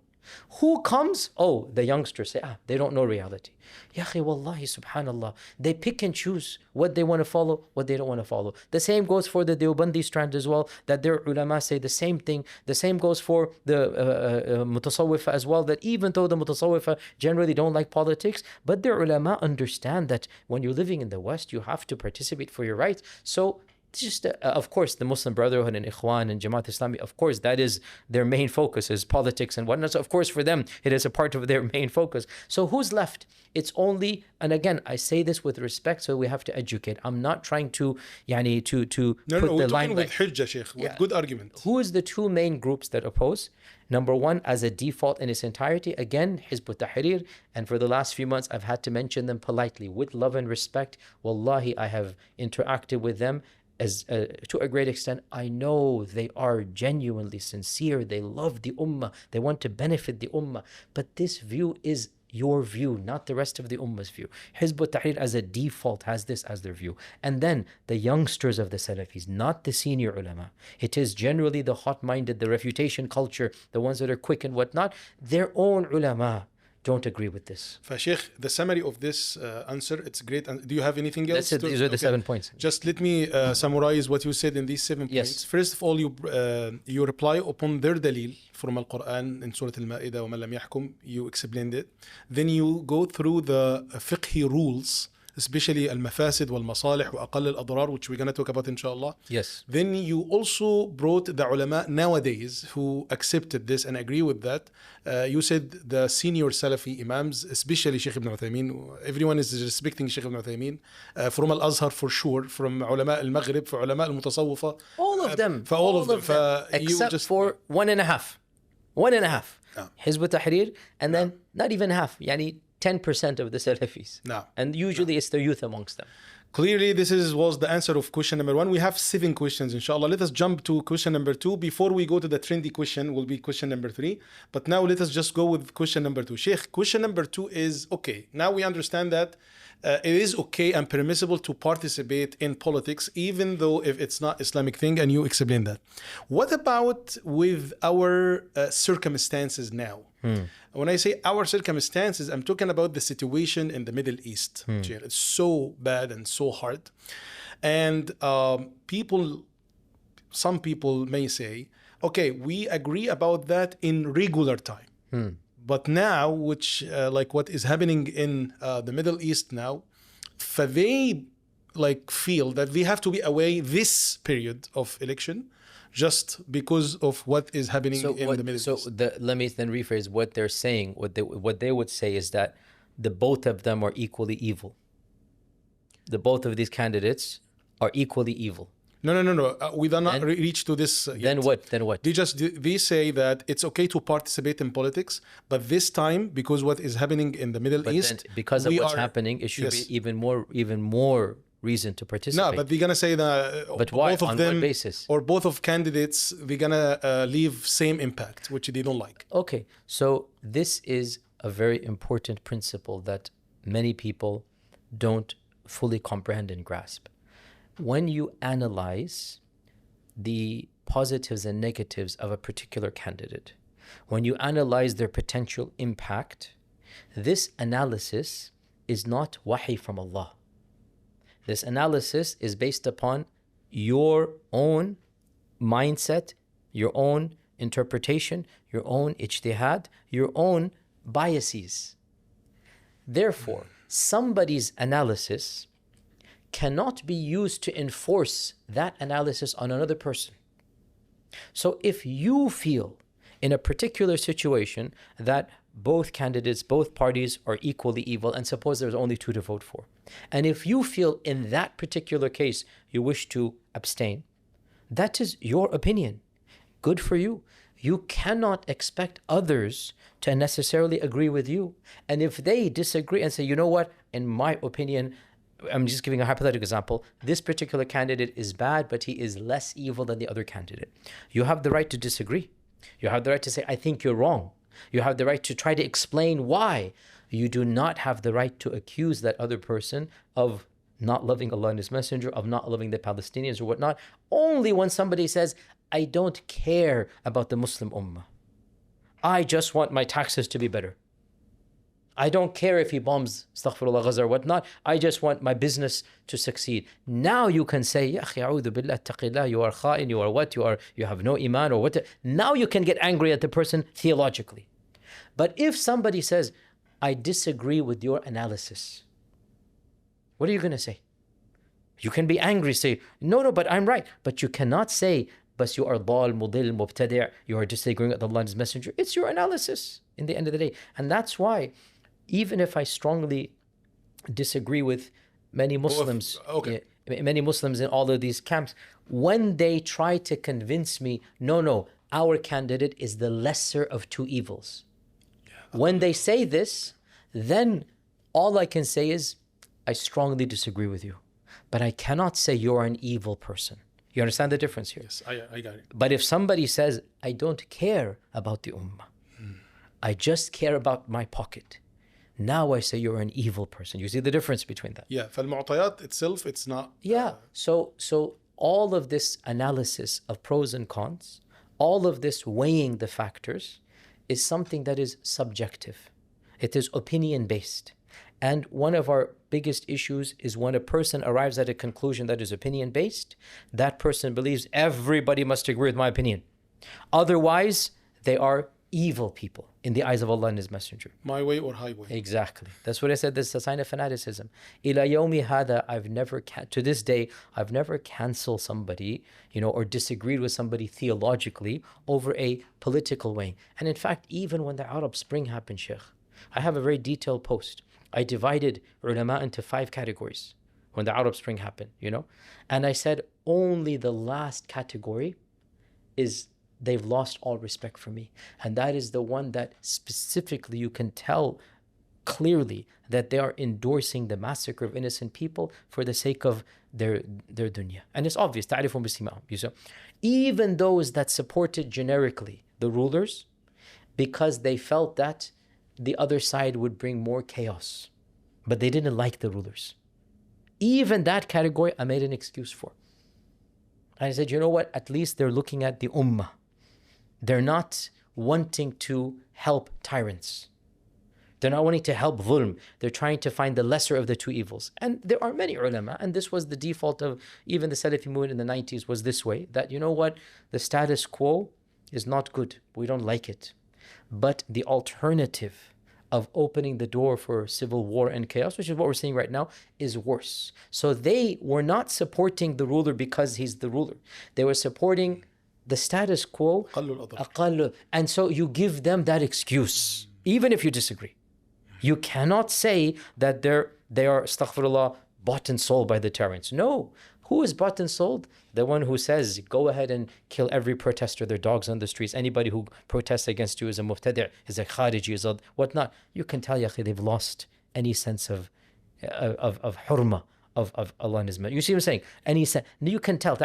Who comes? Oh, the youngsters say, they don't know reality. Ya akhi, wallahi, subhanallah. They pick and choose what they want to follow, what they don't want to follow. The same goes for the Deobandi strand as well, that their ulama say the same thing. The same goes for the Mutasawwifa as well, that even though the Mutasawwifa generally don't like politics, but their ulama understand that when you're living in the West, you have to participate for your rights. So just of course the Muslim Brotherhood and Ikhwan and Jamaat Islami, of course that is their main focus, is politics and whatnot. So of course for them it is a part of their main focus. So who's left? It's only, and again I say this with respect, so we have to educate. I'm not trying to put the line with hujjah, Shaykh, with good argument. Who is the two main groups that oppose? Number one, as a default in its entirety, again, Hizb ut-Tahrir, and for the last few months I've had to mention them politely with love and respect. Wallahi, I have interacted with them as to a great extent. I know they are genuinely sincere. They love the ummah. They want to benefit the ummah. But this view is your view, not the rest of the ummah's view. Hizb ut-Tahrir as a default has this as their view. And then the youngsters of the Salafis, not the senior ulama. It is generally the hot-minded, the refutation culture, the ones that are quick and whatnot. Their own ulama don't agree with this. Sheikh, the summary of this answer, it's great. Do you have anything else? That's it. These are the 7 points. Just let me summarize what you said in these 7 points. First of all, you reply upon their dalil from Al-Quran in Surah Al-Ma'idah, وَمَن لَمْ يَحْكُمْ, you explained it. Then you go through the fiqhi rules especially المفاسد والمصالح وأقل الأضرار, which we're going to talk about inshallah. Yes. Then you also brought the ulama nowadays who accepted this and agree with that. You said the senior Salafi imams, especially Shaykh ibn Uthaymeen. Everyone is respecting Shaykh ibn Uthaymeen, from Al-Azhar for sure, from ulama al-Maghrib, for ulama al-Mutasawwifa. All of them. For all of them. Except for one and a half. One and a half. No. Hizb Tahrir, and then not even half, yani 10% of the Salafis. No. And usually it's the youth amongst them. Clearly, was the answer of question number 1. We have 7 questions, inshallah. Let us jump to question number 2. Before we go to the trendy question, will be question number 3. But now let us just go with question number 2. Sheikh, question number 2 is, okay, now we understand that it is okay and permissible to participate in politics, even though if it's not Islamic thing, and you explain that. What about with our circumstances now? When I say our circumstances, I'm talking about the situation in the Middle East. It's so bad and so hard. And some people may say, okay, we agree about that in regular time. But now, which like what is happening in the Middle East now, they like feel that we have to be away this period of election just because of what is happening in the Middle East. Let me then rephrase what they're saying. What they would say is that the both of them are equally evil. The both of these candidates are equally evil. No. We do not reach to this yet. Then what? They say that it's okay to participate in politics, but this time, because what is happening in the Middle East, then because of what's happening, it should be even more reason to participate. No, but they're gonna say that. But why? Both of On them, what basis? or both of candidates, they're gonna leave same impact, which they don't like. Okay, so this is a very important principle that many people don't fully comprehend and grasp. When you analyze the positives and negatives of a particular candidate, when you analyze their potential impact, this analysis is not wahi from Allah. This analysis is based upon your own mindset, your own interpretation, your own ijtihad, your own biases. Therefore, somebody's analysis cannot be used to enforce that analysis on another person. So if you feel in a particular situation that both candidates, both parties are equally evil, and suppose there's only 2 to vote for, and if you feel in that particular case you wish to abstain, that is your opinion. Good for you. You cannot expect others to necessarily agree with you. And if they disagree and say, you know what, in my opinion, I'm just giving a hypothetical example, this particular candidate is bad, but he is less evil than the other candidate. You have the right to disagree. You have the right to say, I think you're wrong. You have the right to try to explain why. You do not have the right to accuse that other person of not loving Allah and His Messenger, of not loving the Palestinians or whatnot, only when somebody says, I don't care about the Muslim Ummah. I just want my taxes to be better. I don't care if he bombs astaghfirullah Gaza or whatnot. I just want my business to succeed. Now you can say, Ya akhi, a'udhu billah, taqillah, you are kha'in, you are what, you have no iman or what. Now you can get angry at the person theologically. But if somebody says, I disagree with your analysis, what are you going to say? You can be angry, say, no, but I'm right. But you cannot say, but you are dal, mudil, mubtadi', you are disagreeing with Allah and His Messenger. It's your analysis in the end of the day. And that's why, even if I strongly disagree with many Muslims, many Muslims in all of these camps, when they try to convince me, no, our candidate is the lesser of 2 evils. When they say this, then all I can say is, I strongly disagree with you. But I cannot say you're an evil person. You understand the difference here? Yes, I got it. But if somebody says, I don't care about the ummah, I just care about my pocket, now I say you're an evil person. You see the difference between that? Yeah, فالمعطيات itself, it's not... Yeah, so all of this analysis of pros and cons, all of this weighing the factors is something that is subjective. It is opinion-based. And one of our biggest issues is when a person arrives at a conclusion that is opinion-based, that person believes everybody must agree with my opinion. Otherwise, they are evil people in the eyes of Allah and His Messenger. My way or highway. Exactly. That's what I said. This is a sign of fanaticism. Ila yawmi hada, to this day, I've never canceled somebody, or disagreed with somebody theologically over a political way. And in fact, even when the Arab Spring happened, Shaykh, I have a very detailed post. I divided ulama into 5 categories when the Arab Spring happened, And I said only the last category is they've lost all respect for me. And that is the one that specifically you can tell clearly that they are endorsing the massacre of innocent people for the sake of their dunya. And it's obvious, ta'rifun bisimahum, even those that supported generically the rulers because they felt that the other side would bring more chaos, but they didn't like the rulers. Even that category I made an excuse for. And I said, you know what? At least they're looking at the ummah. They're not wanting to help tyrants. They're not wanting to help dhulm. They're trying to find the lesser of the 2 evils. And there are many ulama, and this was the default of even the Salafi movement in the 90s was this way, that you know what? The status quo is not good. We don't like it. But the alternative of opening the door for civil war and chaos, which is what we're seeing right now, is worse. So they were not supporting the ruler because he's the ruler. They were supporting the status quo. And so you give them that excuse, even if you disagree. You cannot say that they are, astaghfirullah, bought and sold by the tyrants. No. Who is bought and sold? The one who says, go ahead and kill every protester, their dogs on the streets. Anybody who protests against you is a muftadi', is a khariji, is a whatnot. You can tell, ya akhi, they've lost any sense of hurma, of Allah and His Messenger. You see what I'm saying? Any sense. You can tell.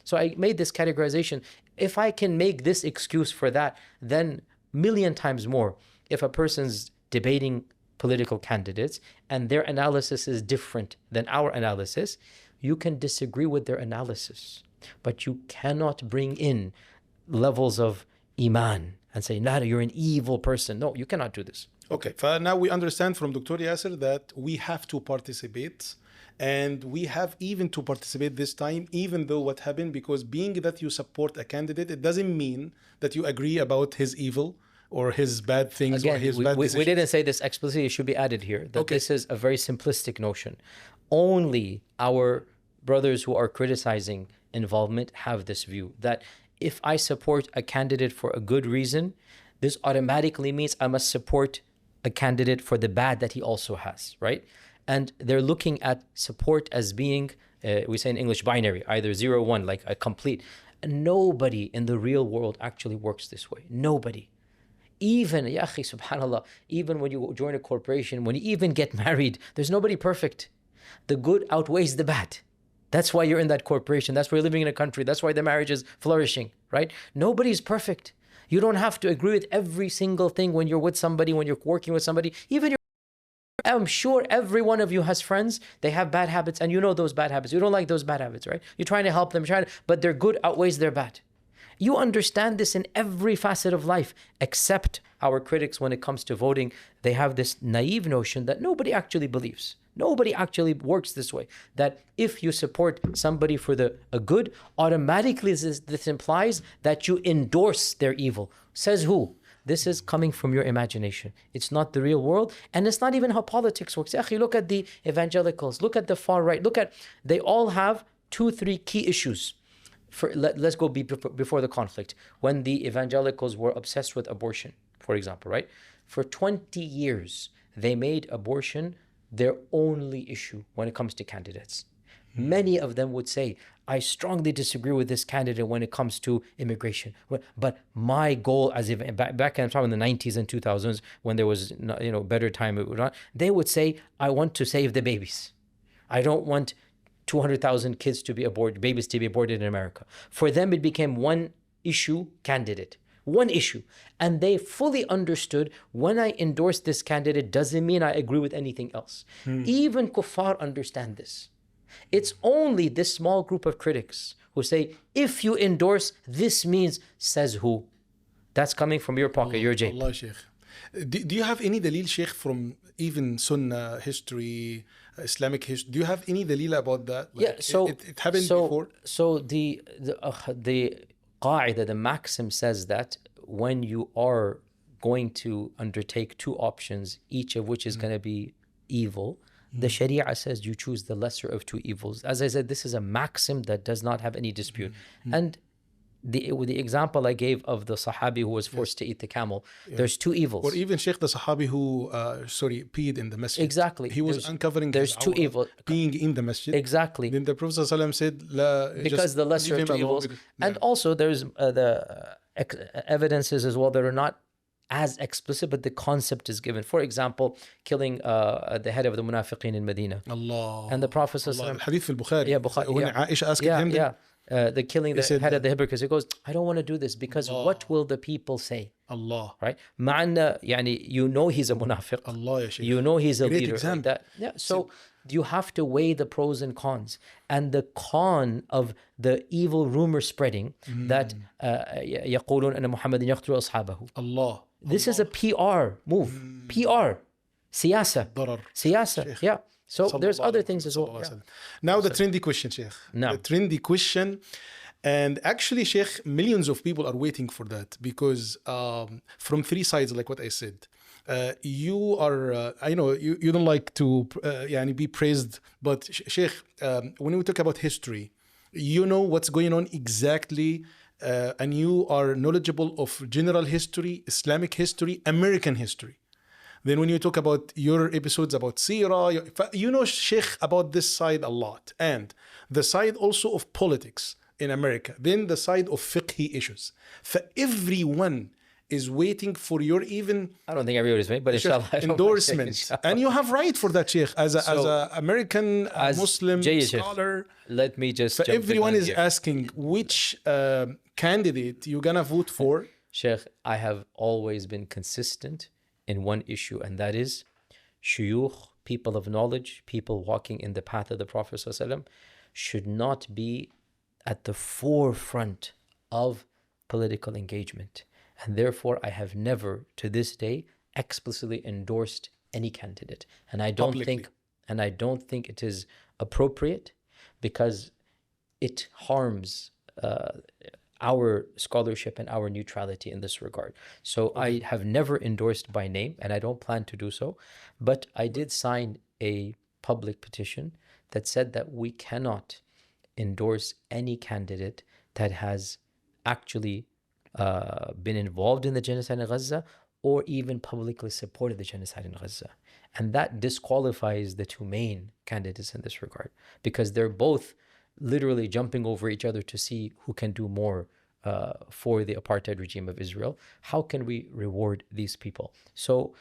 So I made this categorization. If I can make this excuse for that, then million times more, if a person's debating political candidates and their analysis is different than our analysis, you can disagree with their analysis, but you cannot bring in levels of iman and say, Nada, you're an evil person. No, you cannot do this. Okay, now we understand from Dr. Yasir that we have to participate, and we have even to participate this time, even though what happened, because being that you support a candidate, it doesn't mean that you agree about his evil or his bad things. Again, or his bad decisions. We didn't say this explicitly. It should be added here that This is a very simplistic notion. Only our brothers who are criticizing involvement have this view that if I support a candidate for a good reason, this automatically means I must support a candidate for the bad that he also has, right? And they're looking at support as being, we say in English, binary, either 0 or 1, like a complete. Nobody in the real world actually works this way. Nobody. Even, ya akhi, subhanallah, even when you join a corporation, when you even get married, there's nobody perfect. The good outweighs the bad. That's why you're in that corporation. That's why you're living in a country. That's why the marriage is flourishing, right? Nobody's perfect. You don't have to agree with every single thing when you're with somebody, when you're working with somebody. I'm sure every one of you has friends. They have bad habits, and you know those bad habits. You don't like those bad habits, right? You're trying to help them, but their good outweighs their bad. You understand this in every facet of life, except our critics when it comes to voting. They have this naive notion that nobody actually believes. Nobody actually works this way. That if you support somebody for a good, automatically this implies that you endorse their evil. Says who? This is coming from your imagination. It's not the real world, and it's not even how politics works. Look at the evangelicals, look at the far right, they all have 2-3 key issues. Let's go before the conflict. When the evangelicals were obsessed with abortion, for example, right? For 20 years, they made abortion their only issue when it comes to candidates. Many of them would say, I strongly disagree with this candidate when it comes to immigration. But my goal, back in the 90s and 2000s, when there was better time, they would say, I want to save the babies. I don't want 200,000 kids to be aborted, babies to be aborted in America. For them, it became one issue candidate. One issue. And they fully understood, when I endorse this candidate doesn't mean I agree with anything else. Even kuffar understand this. It's only this small group of critics who say, if you endorse, this means, says who? That's coming from your pocket, your jayb. Allah, Shaykh. Do you have any dalil, Shaykh, from even Sunnah history, Islamic history? Do you have any dalil about that? So it happened before? So the qaida, the maxim says that when you are going to undertake two options, each of which is going to be evil, the Sharia says you choose the lesser of two evils. As I said, this is a maxim that does not have any dispute. And the example I gave of the Sahabi who was forced to eat the camel, there's two evils. Or even Shaykh, the Sahabi who, peed in the masjid. Exactly. He was uncovering there's his two awrah, evils. being in the masjid. Exactly. Then the Prophet ﷺ said, La, because the lesser of two evils. And also there's the evidences as well that are not as explicit, but the concept is given. For example, killing the head of the munafiqeen in Medina. Allah. And the Prophet Allah. Hadith fil Bukhari. Yeah, Bukhari. When Aisha asked him, the killing the head of the hypocrites. He goes, I don't want to do this because what will the people say? Allah. Right? Ma'anna, you know he's a munafiq. Allah, ya Shaykh. You know he's a Great leader. example. So you have to weigh the pros and cons. And the con of the evil rumor spreading that يقولون أن محمد يقتل أصحابه. Allah. This is a PR move. PR. Siyasa. Darar. Siyasa. Yeah. So there's other things as well. Yeah. Now the trendy question, Shaykh. No. The trendy question. And actually, Shaykh, millions of people are waiting for that because from three sides, like what I said. You are, I know you don't like to be praised, but Shaykh, when we talk about history, you know what's going on exactly, and you are knowledgeable of general history, Islamic history, American history. Then when you talk about your episodes about Seerah, you know, Shaykh, about this side a lot. And the side also of politics in America. Then the side of fiqhi issues. For everyone is waiting for your even... I don't think everybody is waiting, but inshallah. Endorsement. And you have right for that, Shaykh. As a American Muslim scholar. Let me just... So everyone is asking which candidate you're going to vote for. Shaykh, I have always been consistent in one issue, and that is shuyukh, people of knowledge, people walking in the path of the Prophet ﷺ, should not be at the forefront of political engagement. And therefore, I have never, to this day, explicitly endorsed any candidate. And I don't think it is appropriate because it harms our scholarship and our neutrality in this regard. So I have never endorsed by name, and I don't plan to do so. But I did sign a public petition that said that we cannot endorse any candidate that has actually been involved in the genocide in Gaza or even publicly supported the genocide in Gaza. And that disqualifies the two main candidates in this regard because they're both literally jumping over each other to see who can do more for the apartheid regime of Israel. How can we reward these people? So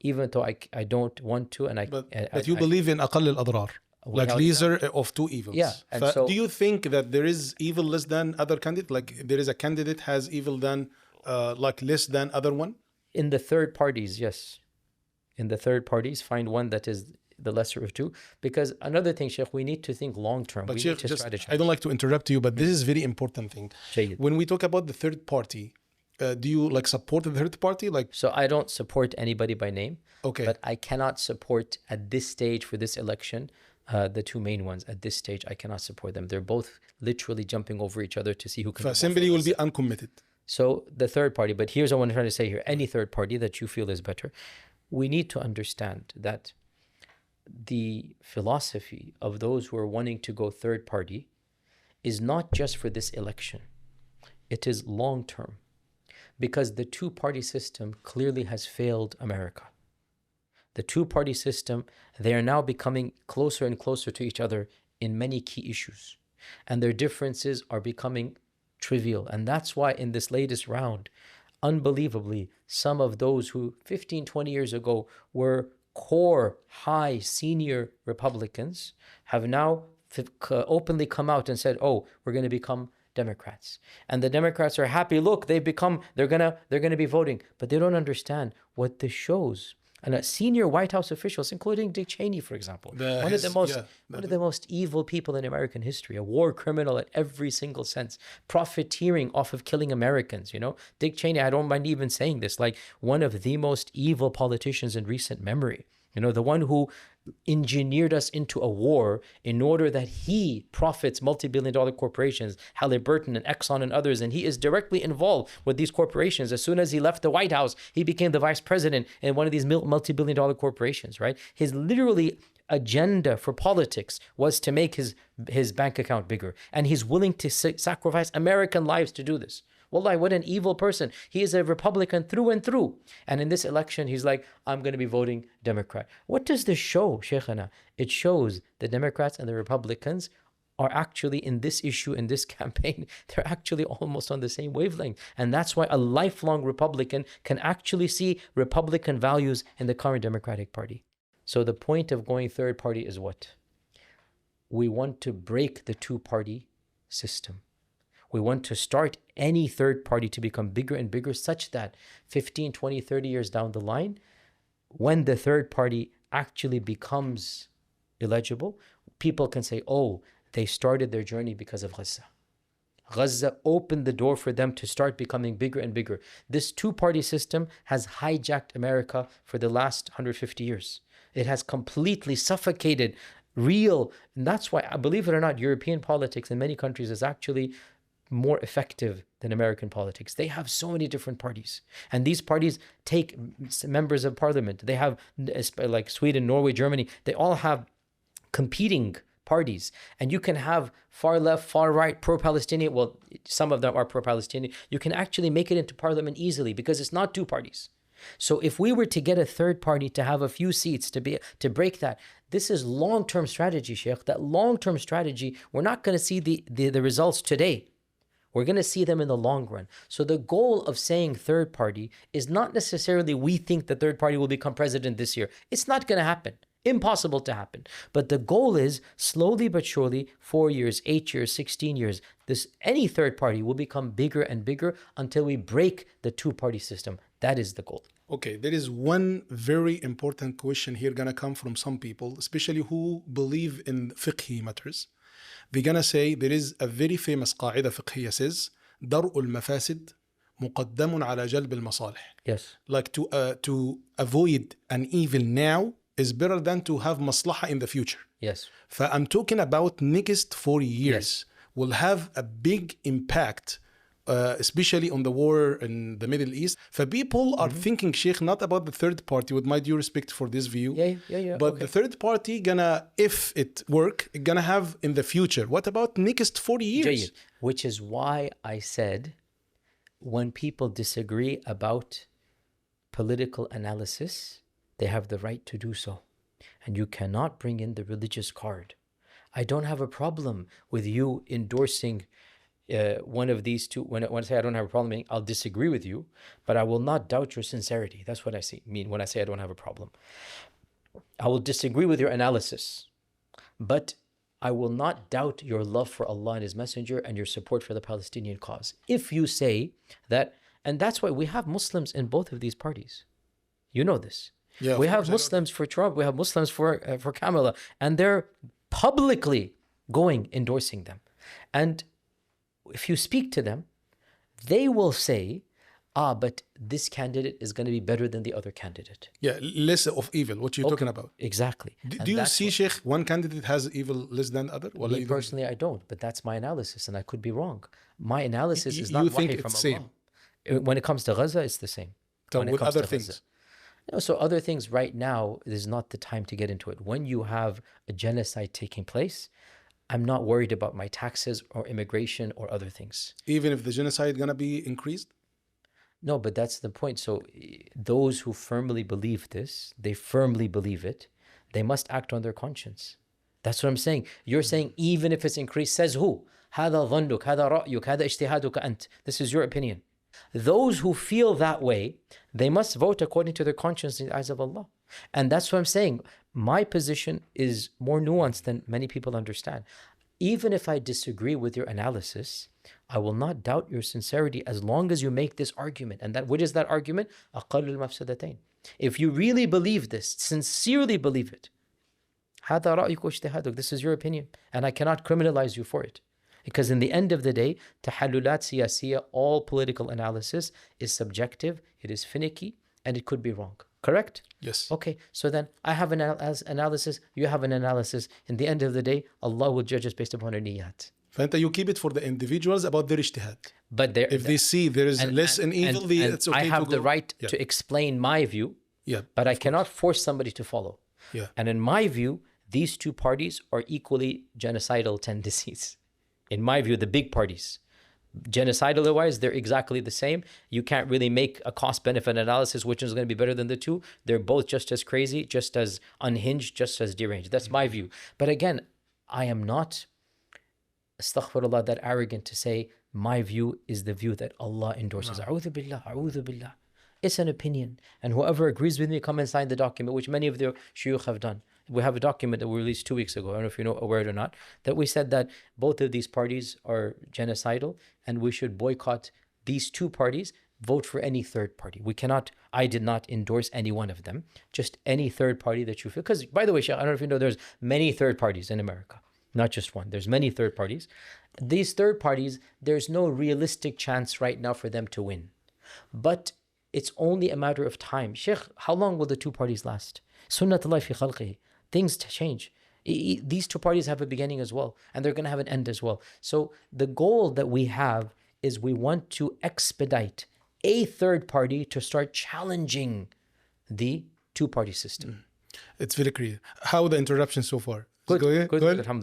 even though I don't want to, and but you believe in aqall al-adrar, like lesser of two evils. Yeah. And so, do you think that there is evil less than other candidate? Like there is a candidate has evil than like less than other one? In the third parties, yes. In the third parties, find one that is the lesser of two. Because another thing, Shaykh, we need to think long term. But we Shaykh, need to strategize. I don't like to interrupt you, but this is very important thing. When we talk about the third party, do you like support the third party? So I don't support anybody by name. Okay. But I cannot support at this stage for this election the two main ones. At this stage, I cannot support them. They're both literally jumping over each other to see who can. Somebody will be uncommitted. So the third party, but here's what I'm trying to say here. Any third party that you feel is better. We need to understand that the philosophy of those who are wanting to go third party is not just for this election. It is long term. Because the two-party system clearly has failed America. The two-party system, they are now becoming closer and closer to each other in many key issues. And their differences are becoming trivial. And that's why in this latest round, unbelievably, some of those who 15, 20 years ago were core, high, senior Republicans have now openly come out and said, oh, we're going to become Democrats. And the Democrats are happy. Look, they're gonna be voting. But they don't understand what this shows. And senior White House officials, including Dick Cheney, for example, one of the most evil people in American history, a war criminal in every single sense, profiteering off of killing Americans. You know, Dick Cheney, I don't mind even saying this, like one of the most evil politicians in recent memory. You know, the one who engineered us into a war in order that he profits multi-billion-dollar corporations, Halliburton and Exxon and others, and he is directly involved with these corporations. As soon as he left the White House, he became the vice president in one of these multi-billion-dollar corporations, right? His literally agenda for politics was to make his bank account bigger, and he's willing to sacrifice American lives to do this. Wallahi, what an evil person. He is a Republican through and through. And in this election, he's like, I'm going to be voting Democrat. What does this show, Shaykhana? It shows the Democrats and the Republicans are actually in this issue, in this campaign, they're actually almost on the same wavelength. And that's why a lifelong Republican can actually see Republican values in the current Democratic Party. So the point of going third party is what? We want to break the two-party system. We want to start any third party to become bigger and bigger, such that 15, 20, 30 years down the line, when the third party actually becomes illegible, people can say, oh, they started their journey because of Gaza. Gaza opened the door for them to start becoming bigger and bigger. This two-party system has hijacked America for the last 150 years. It has completely suffocated real, and that's why, believe it or not, European politics in many countries is actually more effective than American politics. They have so many different parties, and these parties take members of parliament. They have, like Sweden, Norway, Germany, they all have competing parties, and you can have far left, far right, pro-Palestinian. Well, some of them are pro-Palestinian. You can actually make it into parliament easily because it's not two parties. So if we were to get a third party to have a few seats to break that, this is long-term strategy, Shaykh. That long-term strategy, we're not going to see the results today. We're going to see them in the long run. So the goal of saying third party is not necessarily we think the third party will become president this year. It's not going to happen. Impossible to happen. But the goal is slowly but surely, 4 years, 8 years, 16 years, any third party will become bigger and bigger until we break the two-party system. That is the goal. Okay, there is one very important question here gonna come from some people, especially who believe in fiqhi matters. They're gonna say there is a very famous قاعدة فقهية says درء المفاسد مقدم على جلب المصالح. Yes. Like to avoid an evil now is better than to have maslaha in the future. Yes. I'm talking about next 4 years will have a big impact, especially on the war in the Middle East. People are thinking, Sheikh, not about the third party, with my due respect for this view. Yeah. But okay. the third party gonna, if it work, gonna have in the future. What about next 40 years? Which is why I said, when people disagree about political analysis, they have the right to do so. And you cannot bring in the religious card. I don't have a problem with you endorsing one of these two. When I say I don't have a problem, meaning I'll disagree with you, but I will not doubt your sincerity. That's what I mean when I say I don't have a problem. I will disagree with your analysis, but I will not doubt your love for Allah and His Messenger and your support for the Palestinian cause. If you say that, and that's why we have Muslims in both of these parties. You know this. Yeah, we have Muslims for Trump, we have Muslims for Kamala, and they're publicly endorsing them. And if you speak to them, they will say, but this candidate is going to be better than the other candidate. Yeah, less of evil, what you're talking about. Exactly. Do you see, Sheikh, one candidate has evil less than other? Me personally, I don't, but that's my analysis, and I could be wrong. My analysis is not you think wahi it's from same? Allah. When it comes to Gaza, it's the same. So When it with comes other to things? Gaza. No, so other things right now is not the time to get into it. When you have a genocide taking place, I'm not worried about my taxes or immigration or other things. Even if the genocide gonna be increased? No, but that's the point. So those who firmly believe this, they firmly believe it, they must act on their conscience. That's what I'm saying. You're saying even if it's increased, says who? هذا ظنك, هذا رأيك, هذا اجتهادك أنت. This is your opinion. Those who feel that way, they must vote according to their conscience in the eyes of Allah. And that's what I'm saying. My position is more nuanced than many people understand. Even if I disagree with your analysis, I will not doubt your sincerity as long as you make this argument. And what is that argument? أقل المفسدتين. If you really believe this, sincerely believe it, هذا رأيك واجتهادك. This is your opinion. And I cannot criminalize you for it. Because in the end of the day, tahallulat siyasiyya, all political analysis is subjective, it is finicky, and it could be wrong. Correct? Yes. Okay, so then I have an analysis, you have an analysis. In the end of the day, Allah will judge us based upon our niyat. فأنت you keep it for the individuals about their ijtihad. But there, If they see there is less in evil, it's okay I have to go. the right to explain my view, but I cannot force somebody to follow. Yeah. And in my view, these two parties are equally genocidal tendencies. In my view, the big parties. Genocidal wise, they're exactly the same. You can't really make a cost-benefit analysis which is going to be better than the two. They're both just as crazy, just as unhinged, just as deranged. That's my view. But again, I am not, astaghfirullah, that arrogant to say my view is the view that Allah endorses. A'udhu billah, a'udhu billah. It's an opinion. And whoever agrees with me, come and sign the document, which many of the shuyukh have done. We have a document that we released 2 weeks ago. I don't know if you're aware it or not, that we said that both of these parties are genocidal and we should boycott these two parties, vote for any third party. I did not endorse any one of them, just any third party that you feel. Because, by the way, Shaykh, I don't know if you know, there's many third parties in America, not just one. There's many third parties. These third parties, there's no realistic chance right now for them to win. But it's only a matter of time. Shaykh, how long will the two parties last? Sunnatullah fi khalqihi. Things change. These two parties have a beginning as well, and they're going to have an end as well. So the goal that we have is we want to expedite a third party to start challenging the two-party system. It's very clear. How the interruption so far? Good.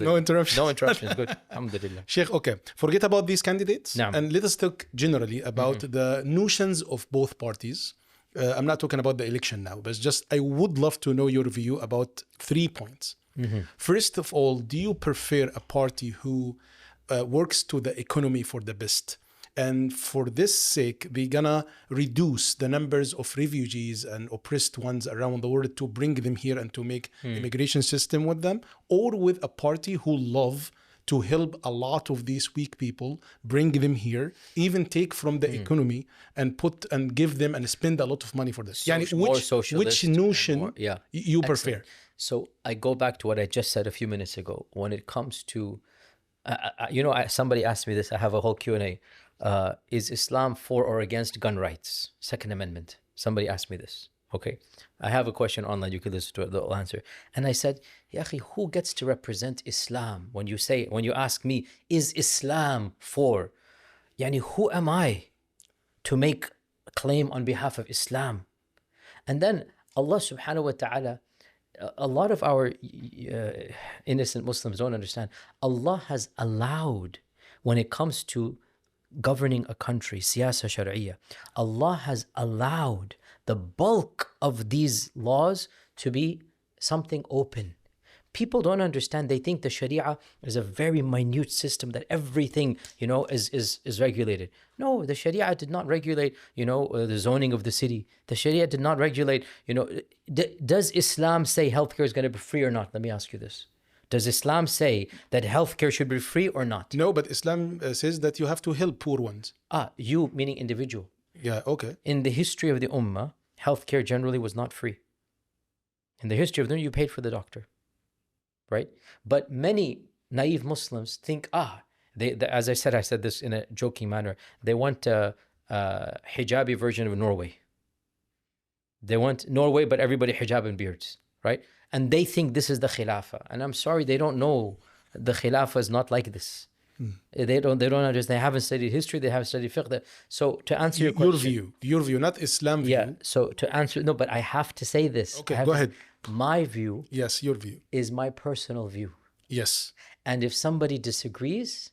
No interruption. No interruptions. Good. Alhamdulillah. Sheikh, okay. Forget about these candidates and let us talk generally about the notions of both parties. I'm not talking about the election now, but just I would love to know your view about 3 points. First of all, do you prefer a party who works to the economy for the best? And for this sake, they're gonna reduce the numbers of refugees and oppressed ones around the world to bring them here and to make immigration system with them, or with a party who love to help a lot of these weak people, bring them here, even take from the economy and put and give them and spend a lot of money for this. Which notion you prefer? So I go back to what I just said a few minutes ago. When it comes to, somebody asked me this. I have a whole Q&A. Is Islam for or against gun rights? Second Amendment. Somebody asked me this. Okay. I have a question online. You could listen to it. They'll answer. And I said, Ya akhi, who gets to represent Islam? When you ask me, is Islam for? Yani, who am I to make a claim on behalf of Islam? And then Allah subhanahu wa ta'ala, a lot of our innocent Muslims don't understand. Allah has allowed, when it comes to governing a country, siyasa shar'iyya, Allah has allowed the bulk of these laws to be something open. People don't understand. They think the Sharia is a very minute system that everything, is regulated. No, the Sharia did not regulate, the zoning of the city. The Sharia did not regulate, does Islam say healthcare is going to be free or not? Let me ask you this. Does Islam say that healthcare should be free or not? No, but Islam says that you have to help poor ones. You meaning individual. Yeah, okay. In the history of the Ummah, healthcare generally was not free. In the history of the Ummah, you paid for the doctor, right? But many naive Muslims think, as I said this in a joking manner, they want a hijabi version of Norway. They want Norway, but everybody hijab and beards, right? And they think this is the Khilafah. And I'm sorry, they don't know the Khilafah is not like this. They don't understand. They haven't studied history. They haven't studied fiqh. So to answer your question, your view, not Islam view. Yeah. So to answer, no, but I have to say this. Okay, go ahead. My view. Yes, your view is my personal view. Yes. And if somebody disagrees,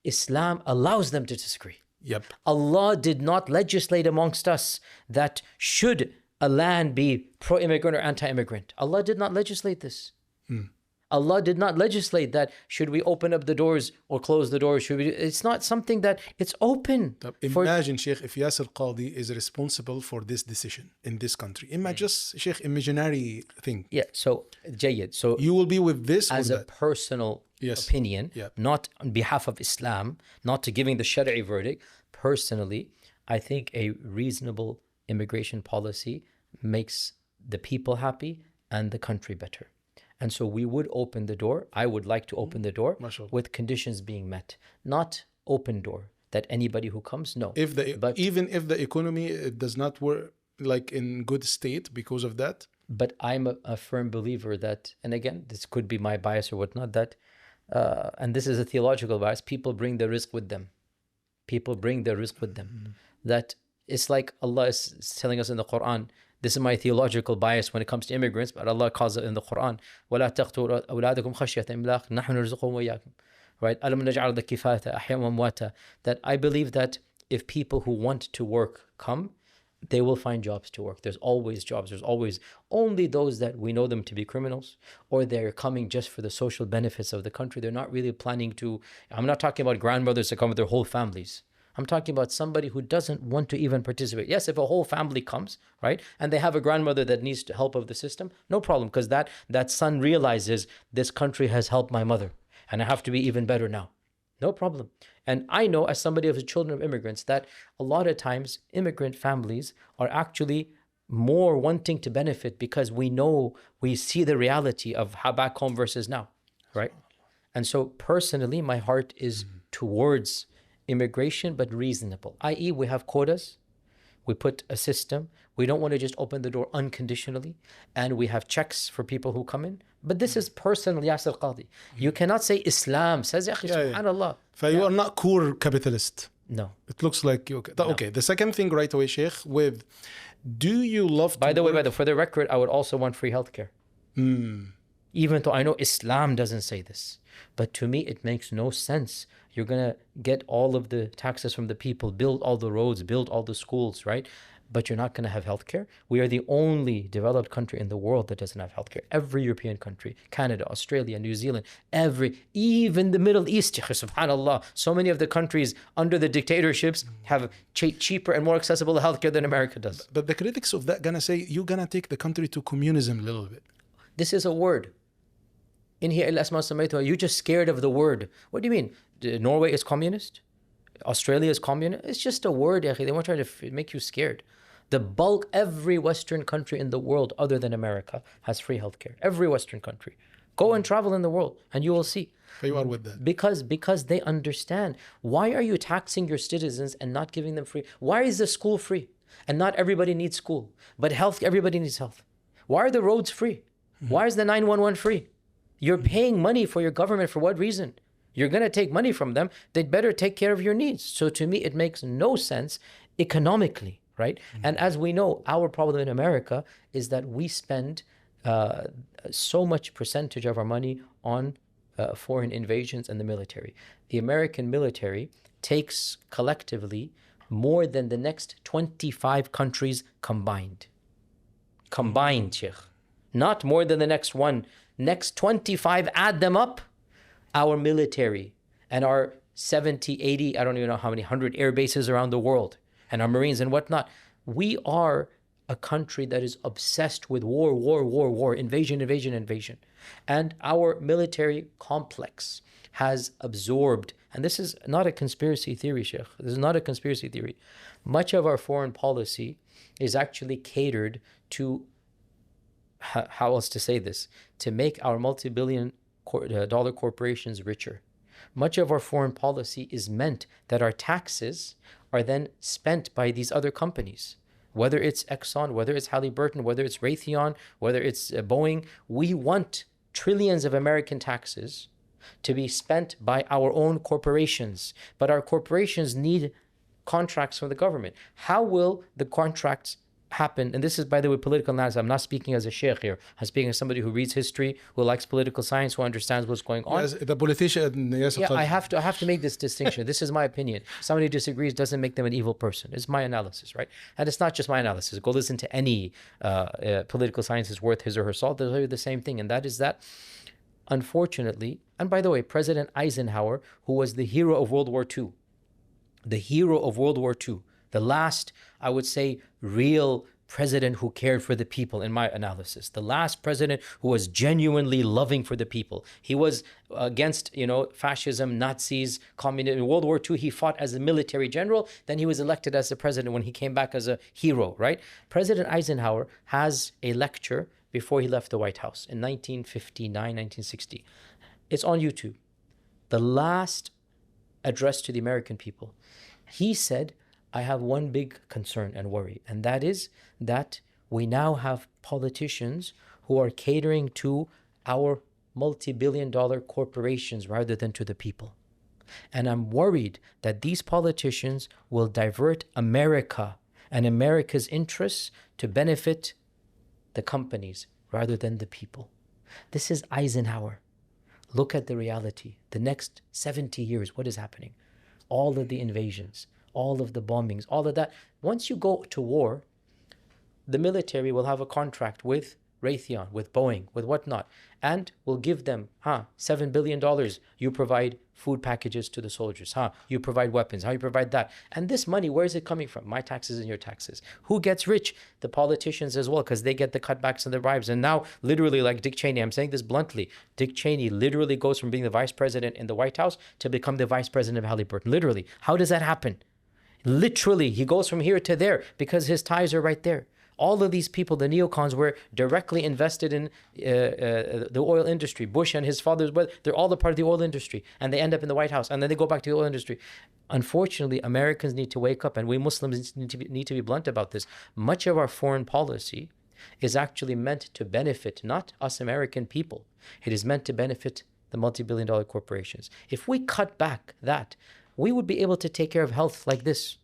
Islam allows them to disagree. Yep. Allah did not legislate amongst us that should a land be pro-immigrant or anti-immigrant. Allah did not legislate this. Allah did not legislate that should we open up the doors or close the doors. It's not something that it's open. Imagine, Shaykh, if Yasir Qadhi is responsible for this decision in this country. Just, Shaykh, imaginary thing. Yeah, so, Jayyid. So you will be with this as a personal opinion, not on behalf of Islam, not to giving the Shari'i verdict. Personally, I think a reasonable immigration policy makes the people happy and the country better. And so we would open the door. I would like to open the door with conditions being met, not open door that anybody who comes, no. Even if the economy does not work, like in good state because of that. But I'm a firm believer that, and again, this could be my bias or whatnot, that, and this is a theological bias, people bring their rizq with them. People bring their rizq with them. That it's like Allah is telling us in the Quran, this is my theological bias when it comes to immigrants, but Allah calls it in the Quran, وَلَا تَقْتُلُوا أَوْلَادَكُمْ خَشْيَةَ إِمْلَاقٍ نَحْنُ نَرْزُقُهُمْ وَإِيَّاكُمْ. Right? أَلَمْ نَجْعَلْ الْأَرْضَ كِفَاتًا أَحْيَاءً وَأَمْوَاتًا. That I believe that if people who want to work come, they will find jobs to work. There's always jobs. There's always only those that we know them to be criminals, or they're coming just for the social benefits of the country. They're not really planning to. I'm not talking about grandmothers that come with their whole families. I'm talking about somebody who doesn't want to even participate. Yes, if a whole family comes, right, and they have a grandmother that needs the help of the system, no problem, because that son realizes this country has helped my mother, and I have to be even better now. No problem. And I know, as somebody of the children of immigrants, that a lot of times immigrant families are actually more wanting to benefit because we see the reality of how back home versus now, right? And so personally, my heart is towards immigration, but reasonable, i.e. we have quotas, we put a system, we don't want to just open the door unconditionally, and we have checks for people who come in. But this is personal, Yasir Qadhi. You cannot say Islam says, subhanallah. You are not core capitalist. No. It looks like you. Okay. The second thing right away, Shaykh, with do you love to By the way, for the record, I would also want free healthcare. Even though I know Islam doesn't say this. But to me, it makes no sense. You're going to get all of the taxes from the people, build all the roads, build all the schools, right? But you're not going to have healthcare. We are the only developed country in the world that doesn't have healthcare. Every European country, Canada, Australia, New Zealand, even the Middle East, subhanallah, so many of the countries under the dictatorships have cheaper and more accessible healthcare than America does. But the critics of that gonna say you're gonna take the country to communism a little bit. This is a word. In here, you're just scared of the word. What do you mean? Norway is communist? Australia is communist? It's just a word. They weren't trying to make you scared. The bulk, every Western country in the world other than America has free healthcare. Every Western country. Go and travel in the world and you will see. You are with that. Because they understand. Why are you taxing your citizens and not giving them free? Why is the school free? And not everybody needs school. But health, everybody needs health. Why are the roads free? Why is the 911 free? You're paying money for your government for what reason? You're going to take money from them. They'd better take care of your needs. So to me, it makes no sense economically, right? And as we know, our problem in America is that we spend so much percentage of our money on foreign invasions and the military. The American military takes collectively more than the next 25 countries combined. Combined, Sheikh. Not more than the next one. Next 25, add them up. Our military and our 70, 80, I don't even know how many, 100 air bases around the world, and our Marines and whatnot. We are a country that is obsessed with war, invasion. And our military complex has absorbed, and this is not a conspiracy theory, Sheikh. This is not a conspiracy theory. Much of our foreign policy is actually catered to, how else to say this, to make our multi-billion dollar corporations richer. Much of our foreign policy is meant that our taxes are then spent by these other companies. Whether it's Exxon, whether it's Halliburton, whether it's Raytheon, whether it's Boeing, we want trillions of American taxes to be spent by our own corporations. But our corporations need contracts from the government. How will the contracts happen? And this is, by the way, political analysis. I'm not speaking as a sheikh here. I'm speaking as somebody who reads history, who likes political science, who understands what's going on. Yes, the politician, yes. Yeah, I have to make this distinction. This is my opinion. Somebody who disagrees doesn't make them an evil person. It's my analysis, right? And it's not just my analysis. Go listen to any political scientist worth his or her salt. They'll tell you the same thing. And that is that, unfortunately, and by the way, President Eisenhower, who was the hero of World War II, the last, I would say, real president who cared for the people, in my analysis. The last president who was genuinely loving for the people. He was against, fascism, Nazis, communism. In World War II, he fought as a military general. Then he was elected as the president when he came back as a hero, right? President Eisenhower has a lecture before he left the White House in 1959, 1960. It's on YouTube. The last address to the American people. He said, I have one big concern and worry, and that is that we now have politicians who are catering to our multi-billion-dollar corporations rather than to the people. And I'm worried that these politicians will divert America and America's interests to benefit the companies rather than the people. This is Eisenhower. Look at the reality. The next 70 years, what is happening? All of the invasions, all of the bombings, all of that. Once you go to war, the military will have a contract with Raytheon, with Boeing, with whatnot, and will give them, $7 billion. You provide food packages to the soldiers, you provide weapons, you provide that. And this money, where is it coming from? My taxes and your taxes. Who gets rich? The politicians as well, because they get the cutbacks and the bribes. And now, literally, like Dick Cheney, I'm saying this bluntly, Dick Cheney literally goes from being the vice president in the White House to become the vice president of Halliburton. Literally. How does that happen? Literally, he goes from here to there because his ties are right there. All of these people, the neocons, were directly invested in the oil industry. Bush and his fathers, they're all a part of the oil industry. And they end up in the White House. And then they go back to the oil industry. Unfortunately, Americans need to wake up. And we Muslims need to be blunt about this. Much of our foreign policy is actually meant to benefit not us American people. It is meant to benefit the multi-billion-dollar corporations. If we cut back that, we would be able to take care of health like this.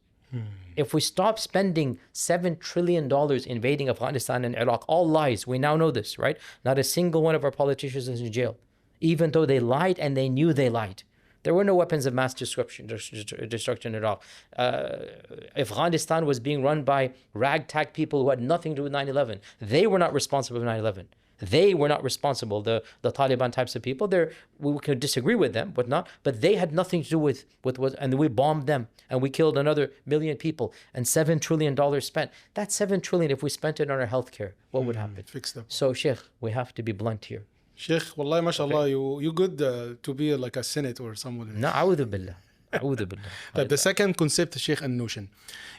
If we stop spending $7 trillion invading Afghanistan and Iraq, all lies, we now know this, right? Not a single one of our politicians is in jail, even though they lied and they knew they lied. There were no weapons of mass destruction in Iraq. Afghanistan was being run by ragtag people who had nothing to do with 9/11. They were not responsible for 9/11. They were not responsible. The Taliban types of people, we could disagree with them, but they had nothing to do with what, and we bombed them and we killed another million people and $7 trillion spent. That $7 trillion, if we spent it on our healthcare, what would happen? Fix them. So, Shaykh, we have to be blunt here. Sheikh, wallahi, mashallah, you good to be like a Senate or someone. No, a'udhu billah. A'udhu billah. The second concept, Sheikh, and notion.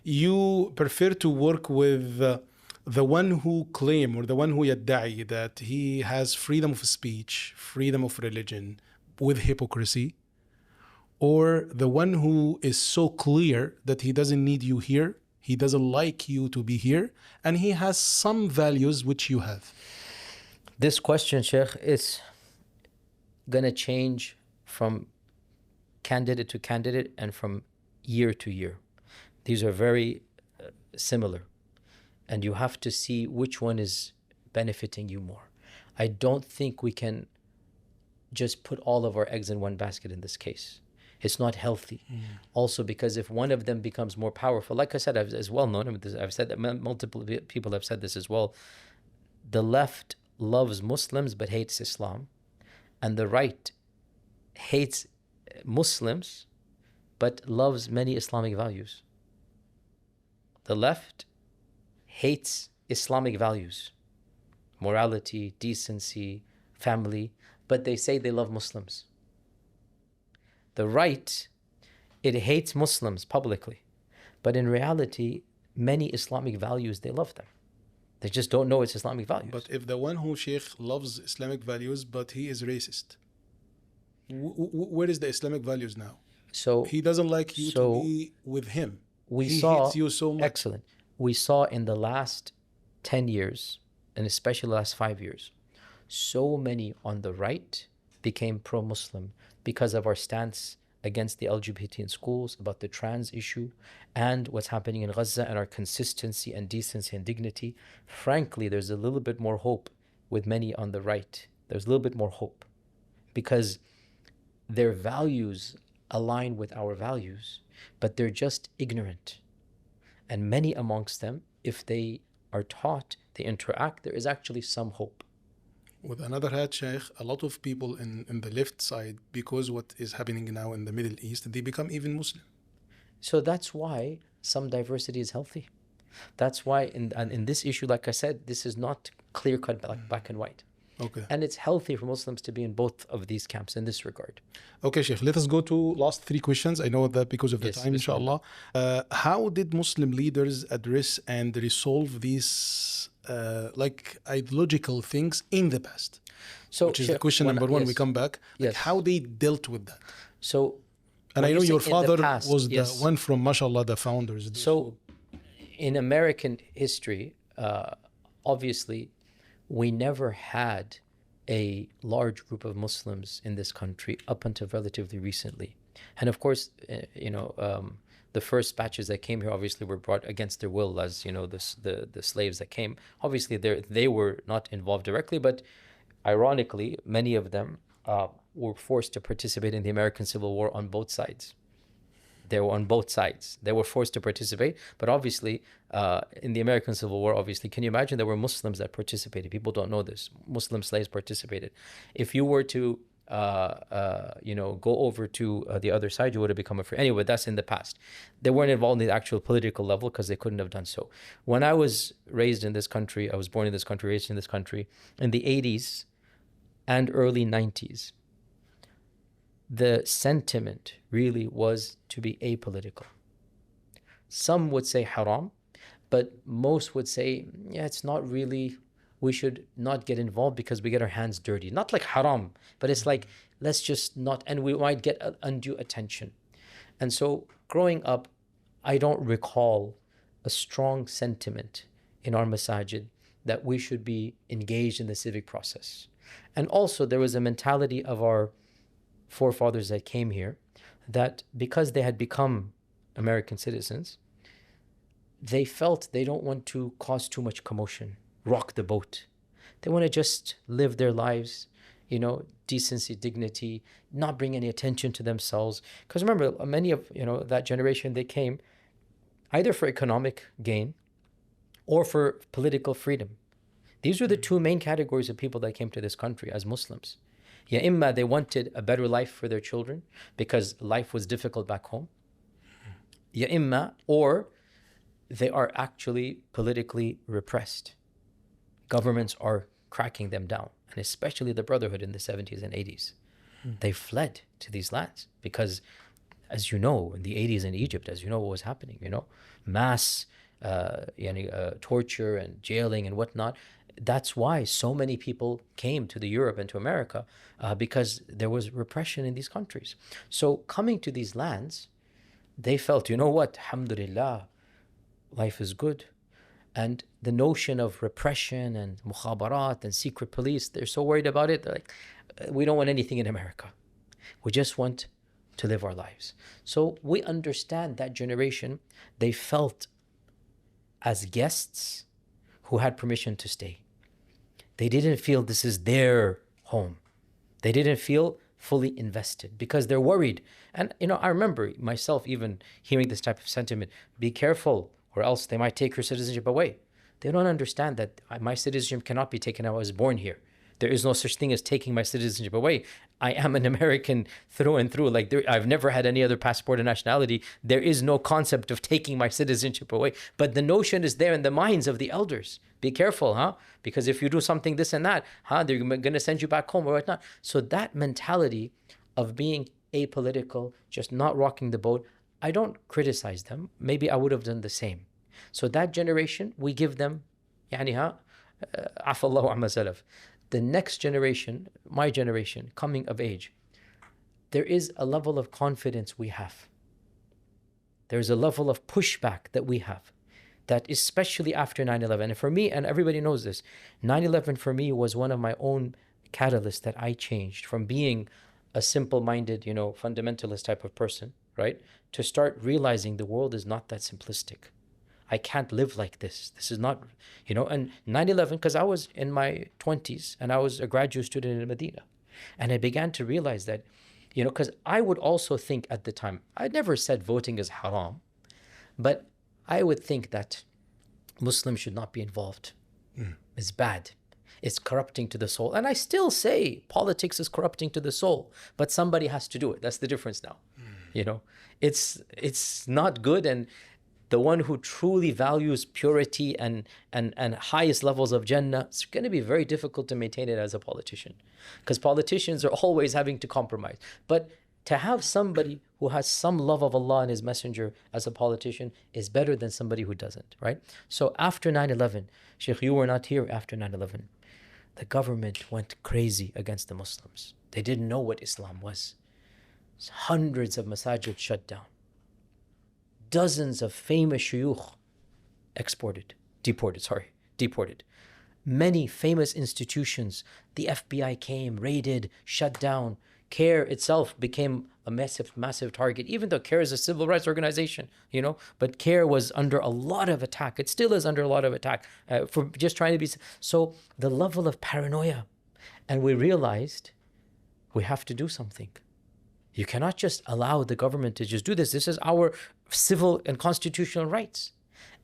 You prefer to work with the one who claim or the one who yadda'i that he has freedom of speech, freedom of religion with hypocrisy, or the one who is so clear that he doesn't need you here, he doesn't like you to be here, and he has some values which you have? This question, Shaykh, is going to change from candidate to candidate and from year to year. These are very similar. And you have to see which one is benefiting you more. I don't think we can just put all of our eggs in one basket in this case. It's not healthy. Also, because if one of them becomes more powerful, like I said, as well known, I've said that multiple people have said this as well, the left loves Muslims but hates Islam, and the right hates Muslims but loves many Islamic values. The left hates Islamic values, morality, decency, family, but they say they love Muslims. The right, it hates Muslims publicly, but in reality, many Islamic values, they love them. They just don't know it's Islamic values. But if the one who Sheikh loves Islamic values, but he is racist, where is the Islamic values now? So he doesn't like you to be with him. He hates you so much. Excellent. We saw in the last 10 years, and especially the last 5 years, so many on the right became pro-Muslim because of our stance against the LGBT in schools, about the trans issue, and what's happening in Gaza, and our consistency and decency and dignity. Frankly, there's a little bit more hope with many on the right. There's a little bit more hope because their values align with our values, but they're just ignorant. And many amongst them, if they are taught, they interact, there is actually some hope. With another hand, Shaykh, a lot of people in the left side, because what is happening now in the Middle East, they become even Muslim. So that's why some diversity is healthy. That's why in this issue, like I said, this is not clear-cut black and white. Okay. And it's healthy for Muslims to be in both of these camps in this regard. Okay, Sheikh, let us go to last 3 questions. I know that because of the time, inshallah. How did Muslim leaders address and resolve these ideological things in the past? So, which is the question number 1, we come back. Yes. How they dealt with that. So, And when I you know say your in the father past, was yes. the one from, mashallah, the founders. So, in American history, obviously, we never had a large group of Muslims in this country up until relatively recently. And of course, the first batches that came here obviously were brought against their will, as you know, the slaves that came. Obviously, they were not involved directly, but ironically, many of them were forced to participate in the American Civil War on both sides. They were on both sides. They were forced to participate. But obviously, in the American Civil War, obviously, can you imagine there were Muslims that participated? People don't know this. Muslim slaves participated. If you were to, go over to the other side, you would have become a free. Anyway, that's in the past. They weren't involved in the actual political level because they couldn't have done so. When I was raised in this country, I was born in this country, raised in this country, in the 80s and early 90s, the sentiment really was to be apolitical. Some would say haram, but most would say, yeah, it's not really, we should not get involved because we get our hands dirty. Not like haram, but it's like, let's just not, and we might get undue attention. And so growing up, I don't recall a strong sentiment in our masajid that we should be engaged in the civic process. And also there was a mentality of our forefathers that came here that because they had become American citizens, they felt they don't want to cause too much commotion, rock the boat. They want to just live their lives, decency, dignity, not bring any attention to themselves. Because remember, many of that generation, they came either for economic gain or for political freedom. These were the two main categories of people that came to this country as Muslims. Ya imma they wanted a better life for their children because life was difficult back home. Ya imma, or they are actually politically repressed. Governments are cracking them down, and especially the Brotherhood in the 70s and 80s. They fled to these lands because, as you know, in the 80s in Egypt, as you know what was happening, mass torture and jailing and whatnot. That's why so many people came to the Europe and to America because there was repression in these countries. So coming to these lands, they felt, you know what, alhamdulillah, life is good. And the notion of repression and mukhabarat and secret police, they're so worried about it. They're like, we don't want anything in America. We just want to live our lives. So we understand that generation, they felt as guests who had permission to stay. They didn't feel this is their home. They didn't feel fully invested because they're worried. And, I remember myself even hearing this type of sentiment, be careful or else they might take your citizenship away. They don't understand that my citizenship cannot be taken. I was born here. There is no such thing as taking my citizenship away. I am an American through and through. I've never had any other passport or nationality. There is no concept of taking my citizenship away. But the notion is there in the minds of the elders. Be careful, because if you do something this and that, they're going to send you back home or whatnot. So that mentality of being apolitical, just not rocking the boat, I don't criticize them. Maybe I would have done the same. So that generation, we give them, afallahu amma salaf. The next generation, my generation, coming of age, there is a level of confidence we have. There's a level of pushback that we have, that especially after 9/11, and for me, and everybody knows this, 9/11 for me was one of my own catalysts that I changed from being a simple-minded, fundamentalist type of person, right, to start realizing the world is not that simplistic. I can't live like this. This is not, and 9/11, because I was in my 20s and I was a graduate student in Medina. And I began to realize that, because I would also think at the time, I never said voting is haram, but I would think that Muslims should not be involved. It's bad. It's corrupting to the soul. And I still say politics is corrupting to the soul, but somebody has to do it. That's the difference now. It's not good, and the one who truly values purity and highest levels of Jannah, it's going to be very difficult to maintain it as a politician, because politicians are always having to compromise. But to have somebody who has some love of Allah and His Messenger as a politician is better than somebody who doesn't, right? So after 9/11, Shaykh, you were not here after 9/11. The government went crazy against the Muslims. They didn't know what Islam was. Hundreds of masajid shut down. Dozens of famous shuyukh deported. Many famous institutions, the FBI came, raided, shut down. CARE itself became a massive target, even though CARE is a civil rights organization, but CARE was under a lot of attack. It still is under a lot of attack for just trying to be. So the level of paranoia. And we realized we have to do something. You cannot just allow the government to just do this. This is our civil and constitutional rights.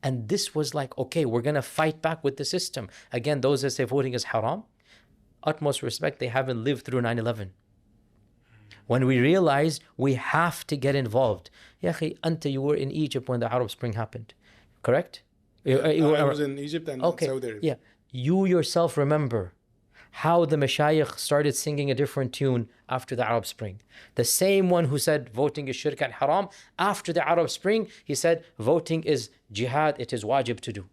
And this was like, okay, we're going to fight back with the system. Again, those that say voting is haram, utmost respect, they haven't lived through 9/11. When we realized we have to get involved. Ya akhi, anta, you were in Egypt when the Arab Spring happened, correct? I was in Egypt and Saudi Arabia. Yeah. You yourself remember how the mashayikh started singing a different tune after the Arab Spring. The same one who said voting is shirk and haram, after the Arab Spring, he said voting is jihad, it is wajib to do.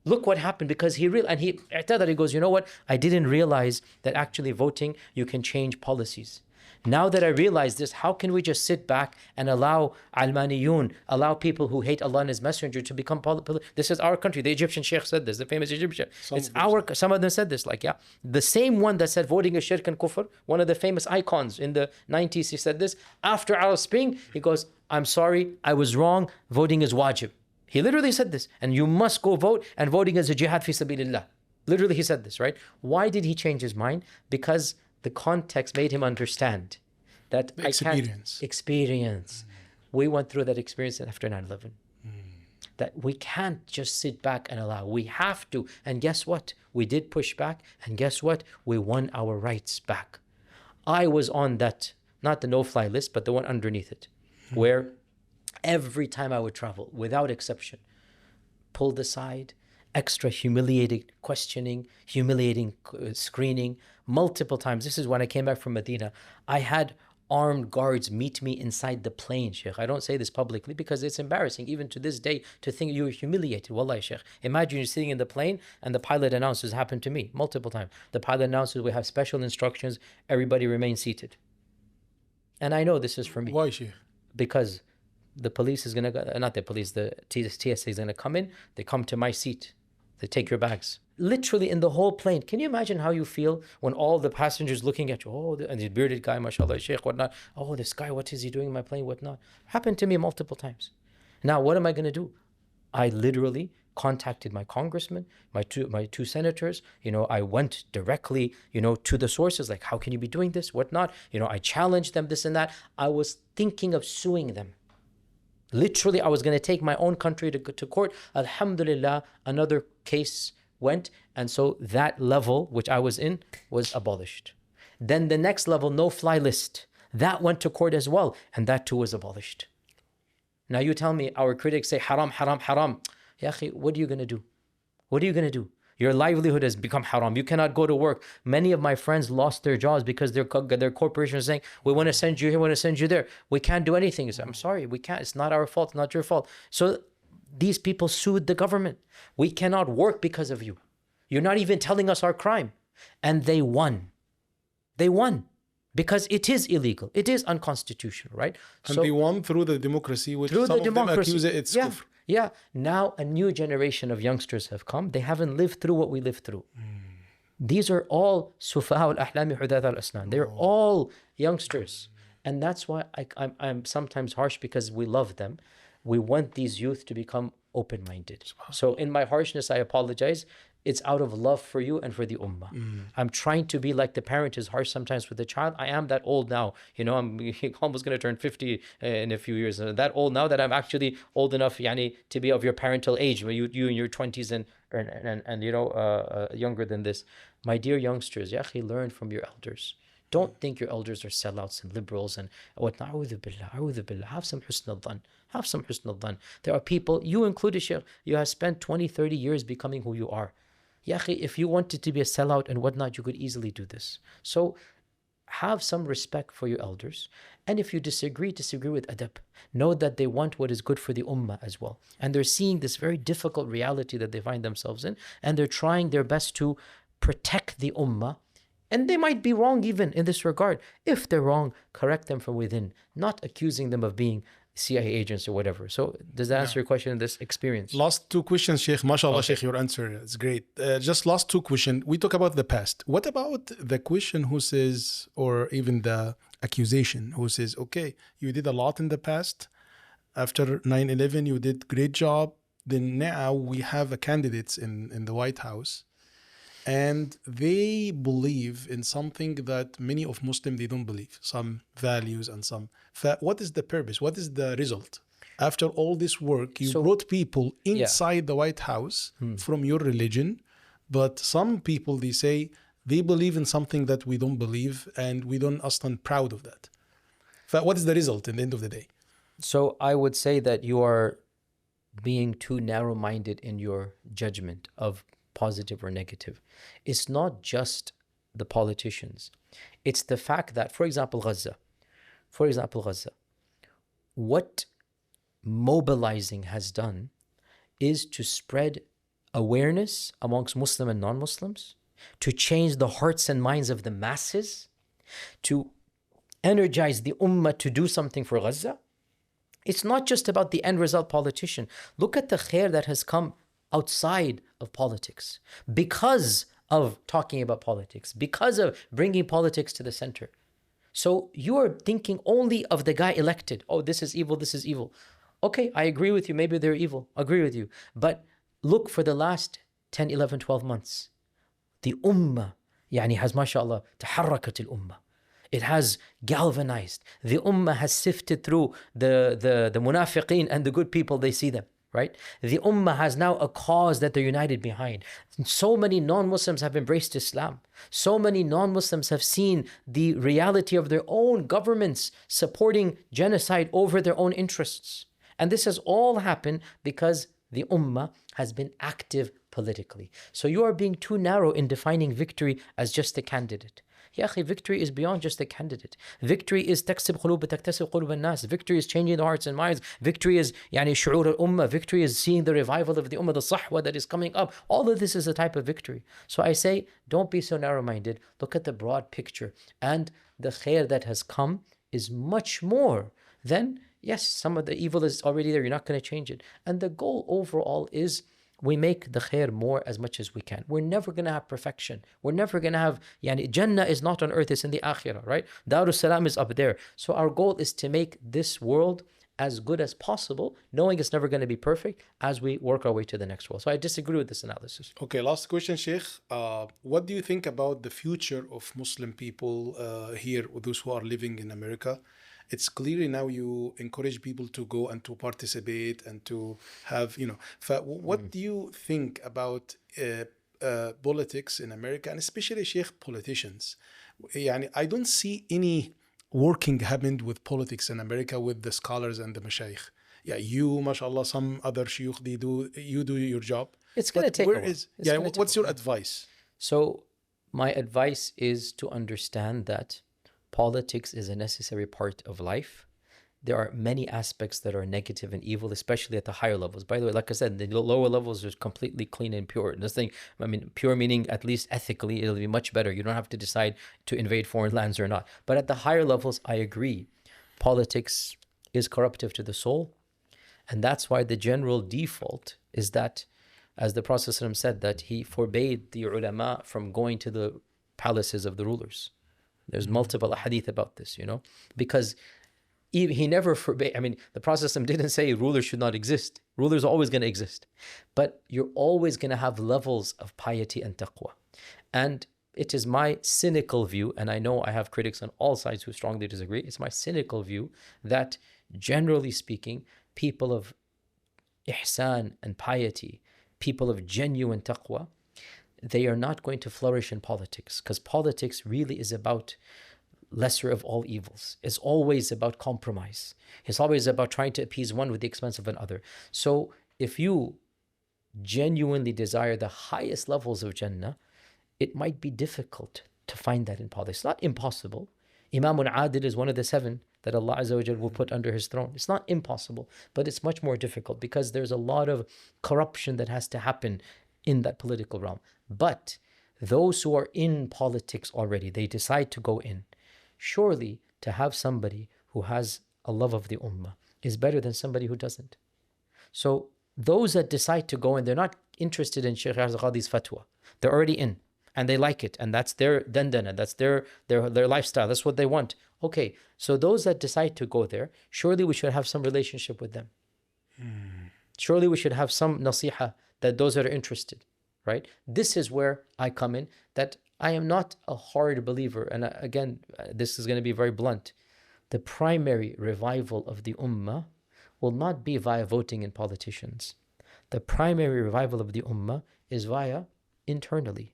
Look what happened, because he goes, you know what? I didn't realize that actually voting, you can change policies. Now that I realize this, how can we just sit back and allow almaniyun, allow people who hate Allah and His Messenger to become political? This is our country. The Egyptian Shaykh said this, the famous Egyptian. Some of them said this, the same one that said voting is shirk and kufr, one of the famous icons in the 90s, he said this. After Arab Spring, he goes, I'm sorry, I was wrong, voting is wajib. He literally said this, and you must go vote, and voting is a jihad fi sabilillah. Literally he said this, right? Why did he change his mind? Because the context made him understand that experience. We went through that experience after 9/11. That we can't just sit back and allow. We have to. And guess what? We did push back. And guess what? We won our rights back. I was on that, not the no-fly list, but the one underneath it, where every time I would travel, without exception, pulled aside, extra humiliating questioning, humiliating screening, multiple times. This is when I came back from Medina. I had armed guards meet me inside the plane, Shaykh. I don't say this publicly because it's embarrassing, even to this day, to think you were humiliated. Wallahi, Shaykh. Imagine you're sitting in the plane and the pilot announces, happened to me multiple times. The pilot announces, we have special instructions, everybody remain seated. And I know this is for me. Why, Shaykh? Because the police is going to, not the police, the TSA is going to come in, they come to my seat. They take your bags. Literally in the whole plane. Can you imagine how you feel when all the passengers looking at you? Oh, and the bearded guy, mashallah, Shaykh, whatnot. Oh, this guy, what is he doing in my plane, whatnot? Happened to me multiple times. Now, what am I going to do? I literally contacted my congressman, my two senators. I went directly, to the sources, like, how can you be doing this, whatnot? I challenged them, this and that. I was thinking of suing them. Literally, I was going to take my own country to court. Alhamdulillah, another case went. And so that level, which I was in, was abolished. Then the next level, no-fly list, that went to court as well. And that too was abolished. Now you tell me, our critics say, haram, haram, haram. Ya akhi, what are you going to do? What are you going to do? Your livelihood has become haram. You cannot go to work. Many of my friends lost their jobs because their corporation is saying, we want to send you here, we want to send you there. We can't do anything. I'm sorry, we can't. It's not our fault, it's not your fault. So these people sued the government. We cannot work because of you. You're not even telling us our crime. And they won. They won. Because it is illegal. It is unconstitutional, right? And they won through the democracy, which some of them accuse it's kufr. Yeah. Now a new generation of youngsters have come. They haven't lived through what we lived through. These are all sufaha al-ahlami hudatha al-asnan. They're all youngsters. And that's why I'm sometimes harsh, because we love them. We want these youth to become open-minded. So in my harshness, I apologize. It's out of love for you and for the ummah. I'm trying to be like the parent is harsh sometimes with the child. I am that old now. I'm almost going to turn 50 in a few years. That old now that I'm actually old enough to be of your parental age, you in your 20s and younger than this. My dear youngsters, ya akhi, learn from your elders. Don't think your elders are sellouts and liberals and whatnot. A'udhu billah. Have some husn al-dhan. Have some husn al-dhan. There are people, you included, Shaykh, you have spent 20, 30 years becoming who you are. Ya akhi, if you wanted to be a sellout and whatnot, you could easily do this. So have some respect for your elders. And if you disagree with adab. Know that they want what is good for the ummah as well. And they're seeing this very difficult reality that they find themselves in. And they're trying their best to protect the ummah And they might be wrong even in this regard. If they're wrong, correct them from within, not accusing them of being CIA agents or whatever. So does that answer your question in this experience? Last two questions, Sheikh. MashaAllah, Okay. Sheikh, your answer is great. Just last two questions. We talk about the past. What about the question who says, or even the accusation who says, okay, you did a lot in the past. After 9/11, you did great job. Then now we have a candidates in the White House, and they believe in something that many of Muslims, they don't believe, some values and some. What is the purpose? What is the result? After all this work, you brought people inside the White House from your religion, but some people, they say they believe in something that we don't believe, and we don't stand proud of that. What is the result in the end of the day? So I would say that you are being too narrow-minded in your judgment of positive or negative. It's not just the politicians. It's the fact that, for example, Gaza, what mobilizing has done is to spread awareness amongst Muslim and non-Muslims, to change the hearts and minds of the masses, to energize the ummah to do something for Gaza. It's not just about the end result politician. Look at the khair that has come outside of politics because of talking about politics, because of bringing politics to the center. So you are thinking only of the guy elected. Oh, this is evil, this is evil. Okay, I agree with you. Maybe they're evil. Agree with you. But look for the last 10, 11, 12 months. The ummah, has mashallah, taharrakat al-ummah. It has galvanized. The ummah has sifted through the munafiqeen and the good people, they see them, right? The ummah has now a cause that they're united behind. So many non-Muslims have embraced Islam. So many non-Muslims have seen the reality of their own governments supporting genocide over their own interests. And this has all happened because the ummah has been active politically. So you are being too narrow in defining victory as just a candidate. Ya akhi, victory is beyond just a candidate. Victory is taksib qulub taktasib qulub al-nas. Victory is changing the hearts and minds. Victory is shu'ur al-ummah. Victory is seeing the revival of the ummah, the sahwa that is coming up. All of this is a type of victory. So I say, don't be so narrow-minded. Look at the broad picture. And the khair that has come is much more than, yes, some of the evil is already there. You're not going to change it. And the goal overall is we make the khair more as much as we can. We're never going to have perfection. We're never going to have, Jannah is not on earth, it's in the akhirah, right? Darus Salam is up there. So our goal is to make this world as good as possible, knowing it's never going to be perfect as we work our way to the next world. So I disagree with this analysis. Okay, last question, Sheikh. What do you think about the future of Muslim people here, those who are living in America? It's clearly now you encourage people to go and to participate and to have, what do you think about politics in America, and especially Sheikh politicians? I don't see any working happened with politics in America with the scholars and the mashayikh. Yeah, you, mashallah, some other shuyukh, you do your job. It's going to take a while. What's your advice? So my advice is to understand that politics is a necessary part of life. There are many aspects that are negative and evil, especially at the higher levels. By the way, like I said, the lower levels are completely clean and pure. Pure meaning at least ethically, it'll be much better. You don't have to decide to invade foreign lands or not. But at the higher levels, I agree. Politics is corruptive to the soul. And that's why the general default is that, as the Prophet ﷺ said, that he forbade the ulama from going to the palaces of the rulers. There's multiple hadith about this, because he never forbade. The Prophet ﷺ didn't say rulers should not exist. Rulers are always going to exist. But you're always going to have levels of piety and taqwa. And it is my cynical view, and I know I have critics on all sides who strongly disagree, it's my cynical view that, generally speaking, people of ihsan and piety, people of genuine taqwa, they are not going to flourish in politics, because politics really is about lesser of all evils. It's always about compromise. It's always about trying to appease one with the expense of another. So if you genuinely desire the highest levels of Jannah, it might be difficult to find that in politics. It's not impossible. Imamun Adil is one of the 7 that Allah Azza wa Jal will put under his throne. It's not impossible, but it's much more difficult because there's a lot of corruption that has to happen in that political realm. But those who are in politics already, they decide to go in. Surely to have somebody who has a love of the ummah is better than somebody who doesn't. So those that decide to go in, they're not interested in Shaykh Yasir Qadhi's fatwa. They're already in and they like it, and that's their dandana, that's their lifestyle, that's what they want. Okay, so those that decide to go there, surely we should have some relationship with them. Surely we should have some nasiha that those that are interested, right? This is where I come in, that I am not a hard believer. And again, this is going to be very blunt. The primary revival of the ummah will not be via voting in politicians. The primary revival of the ummah is via internally.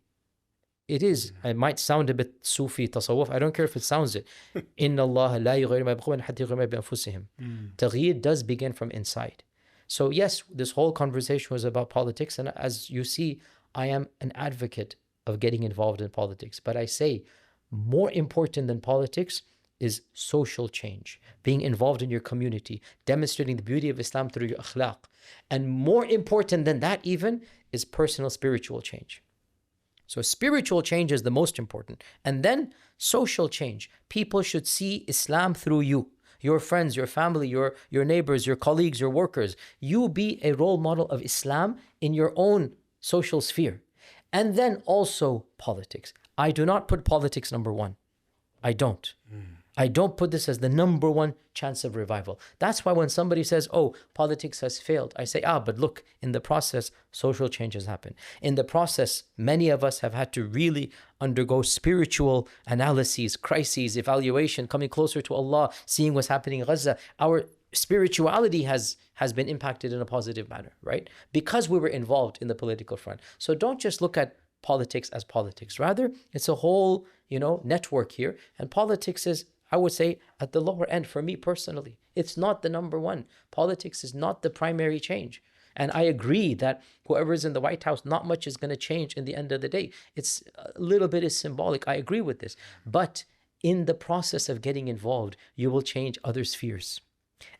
It is, it might sound a bit Sufi, tasawwuf, I don't care if it sounds it. Inna Allah la yughayyiru ma biqawmin hatta yughayyiru ma bi anfusihim. Taghyir does begin from inside. So yes, this whole conversation was about politics, and as you see, I am an advocate of getting involved in politics. But I say, more important than politics is social change, being involved in your community, demonstrating the beauty of Islam through your akhlaq. And more important than that even is personal spiritual change. So spiritual change is the most important. And then social change. People should see Islam through you, your friends, your family, your neighbors, your colleagues, your workers. You be a role model of Islam in your own social sphere. And then also politics. I do not put politics number one. I don't. I don't put this as the number one chance of revival. That's why when somebody says, oh, politics has failed, I say, but look, in the process, social change has happened. In the process, many of us have had to really undergo spiritual analyses, crises, evaluation, coming closer to Allah, seeing what's happening in Gaza. Our spirituality has been impacted in a positive manner, right? Because we were involved in the political front. So don't just look at politics as politics. Rather, it's a whole, network here. And politics is, I would say, at the lower end for me personally. It's not the number one. Politics is not the primary change. And I agree that whoever is in the White House, not much is going to change in the end of the day. It's a little bit is symbolic. I agree with this. But in the process of getting involved, you will change other spheres.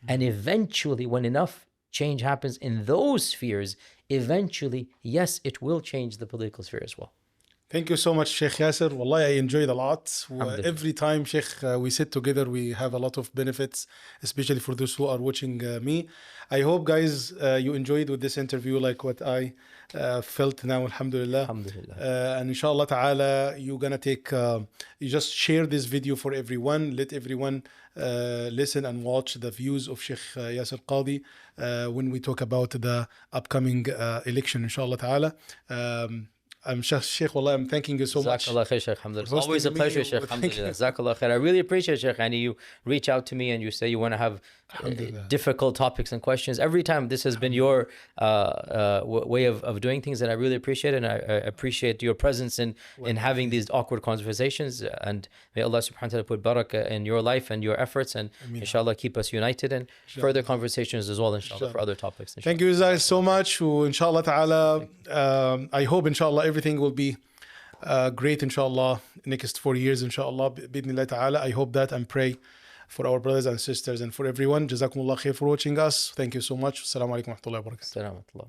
And eventually, when enough change happens in those spheres, eventually, yes, it will change the political sphere as well. Thank you so much, Sheikh Yasir. Wallahi, I enjoyed a lot. Every time, Sheikh, we sit together, we have a lot of benefits, especially for those who are watching me. I hope, guys, you enjoyed with this interview like what I felt now, alhamdulillah. Alhamdulillah. And inshallah ta'ala, you're going to take, you just share this video for everyone. Let everyone listen and watch the views of Shaykh Yasir Qadhi when we talk about the upcoming election, inshallah ta'ala. Sheikh, wallah, I'm thanking you so much. Jazakallah khair, Shaykh. Alhamdulillah. Always a pleasure, Shaykh. Alhamdulillah. Jazakallah khair. I really appreciate, Shaykh. And you reach out to me and you say you want to have difficult topics and questions. Every time, this has been your way of doing things, and I really appreciate it. And I appreciate your presence in having these awkward conversations. And may Allah subhanahu wa ta'ala put barakah in your life and your efforts, and inshallah keep us united, and further conversations as well, inshallah, for other topics. Inshallah. Thank you guys so much. Inshallah ta'ala, I hope inshallah everything will be great, inshallah, next 4 years, inshallah, bidnillah ta'ala. I hope that and pray for our brothers and sisters and for everyone. Jazakumullah khair for watching us. Thank you so much. Assalamu alaikum wa rahmatullahi wa barakatuh. Assalamu alaikum.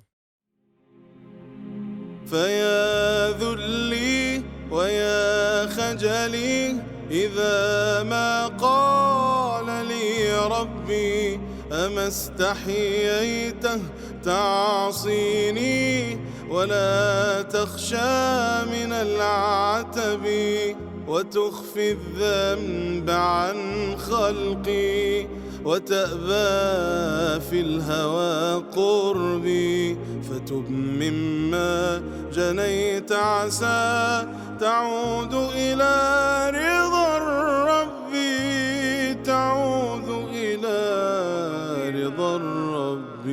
فيا ذلي ويا خجلي إذا ما قال لي ربي أما استحييته تعصيني ولا تخشى من العتب وتخفي الذنب عن خلقي وتأبى في الهوى قربي فتب مما جنيت عسى تعود إلى رضا الرب تعود إلى رضا الرب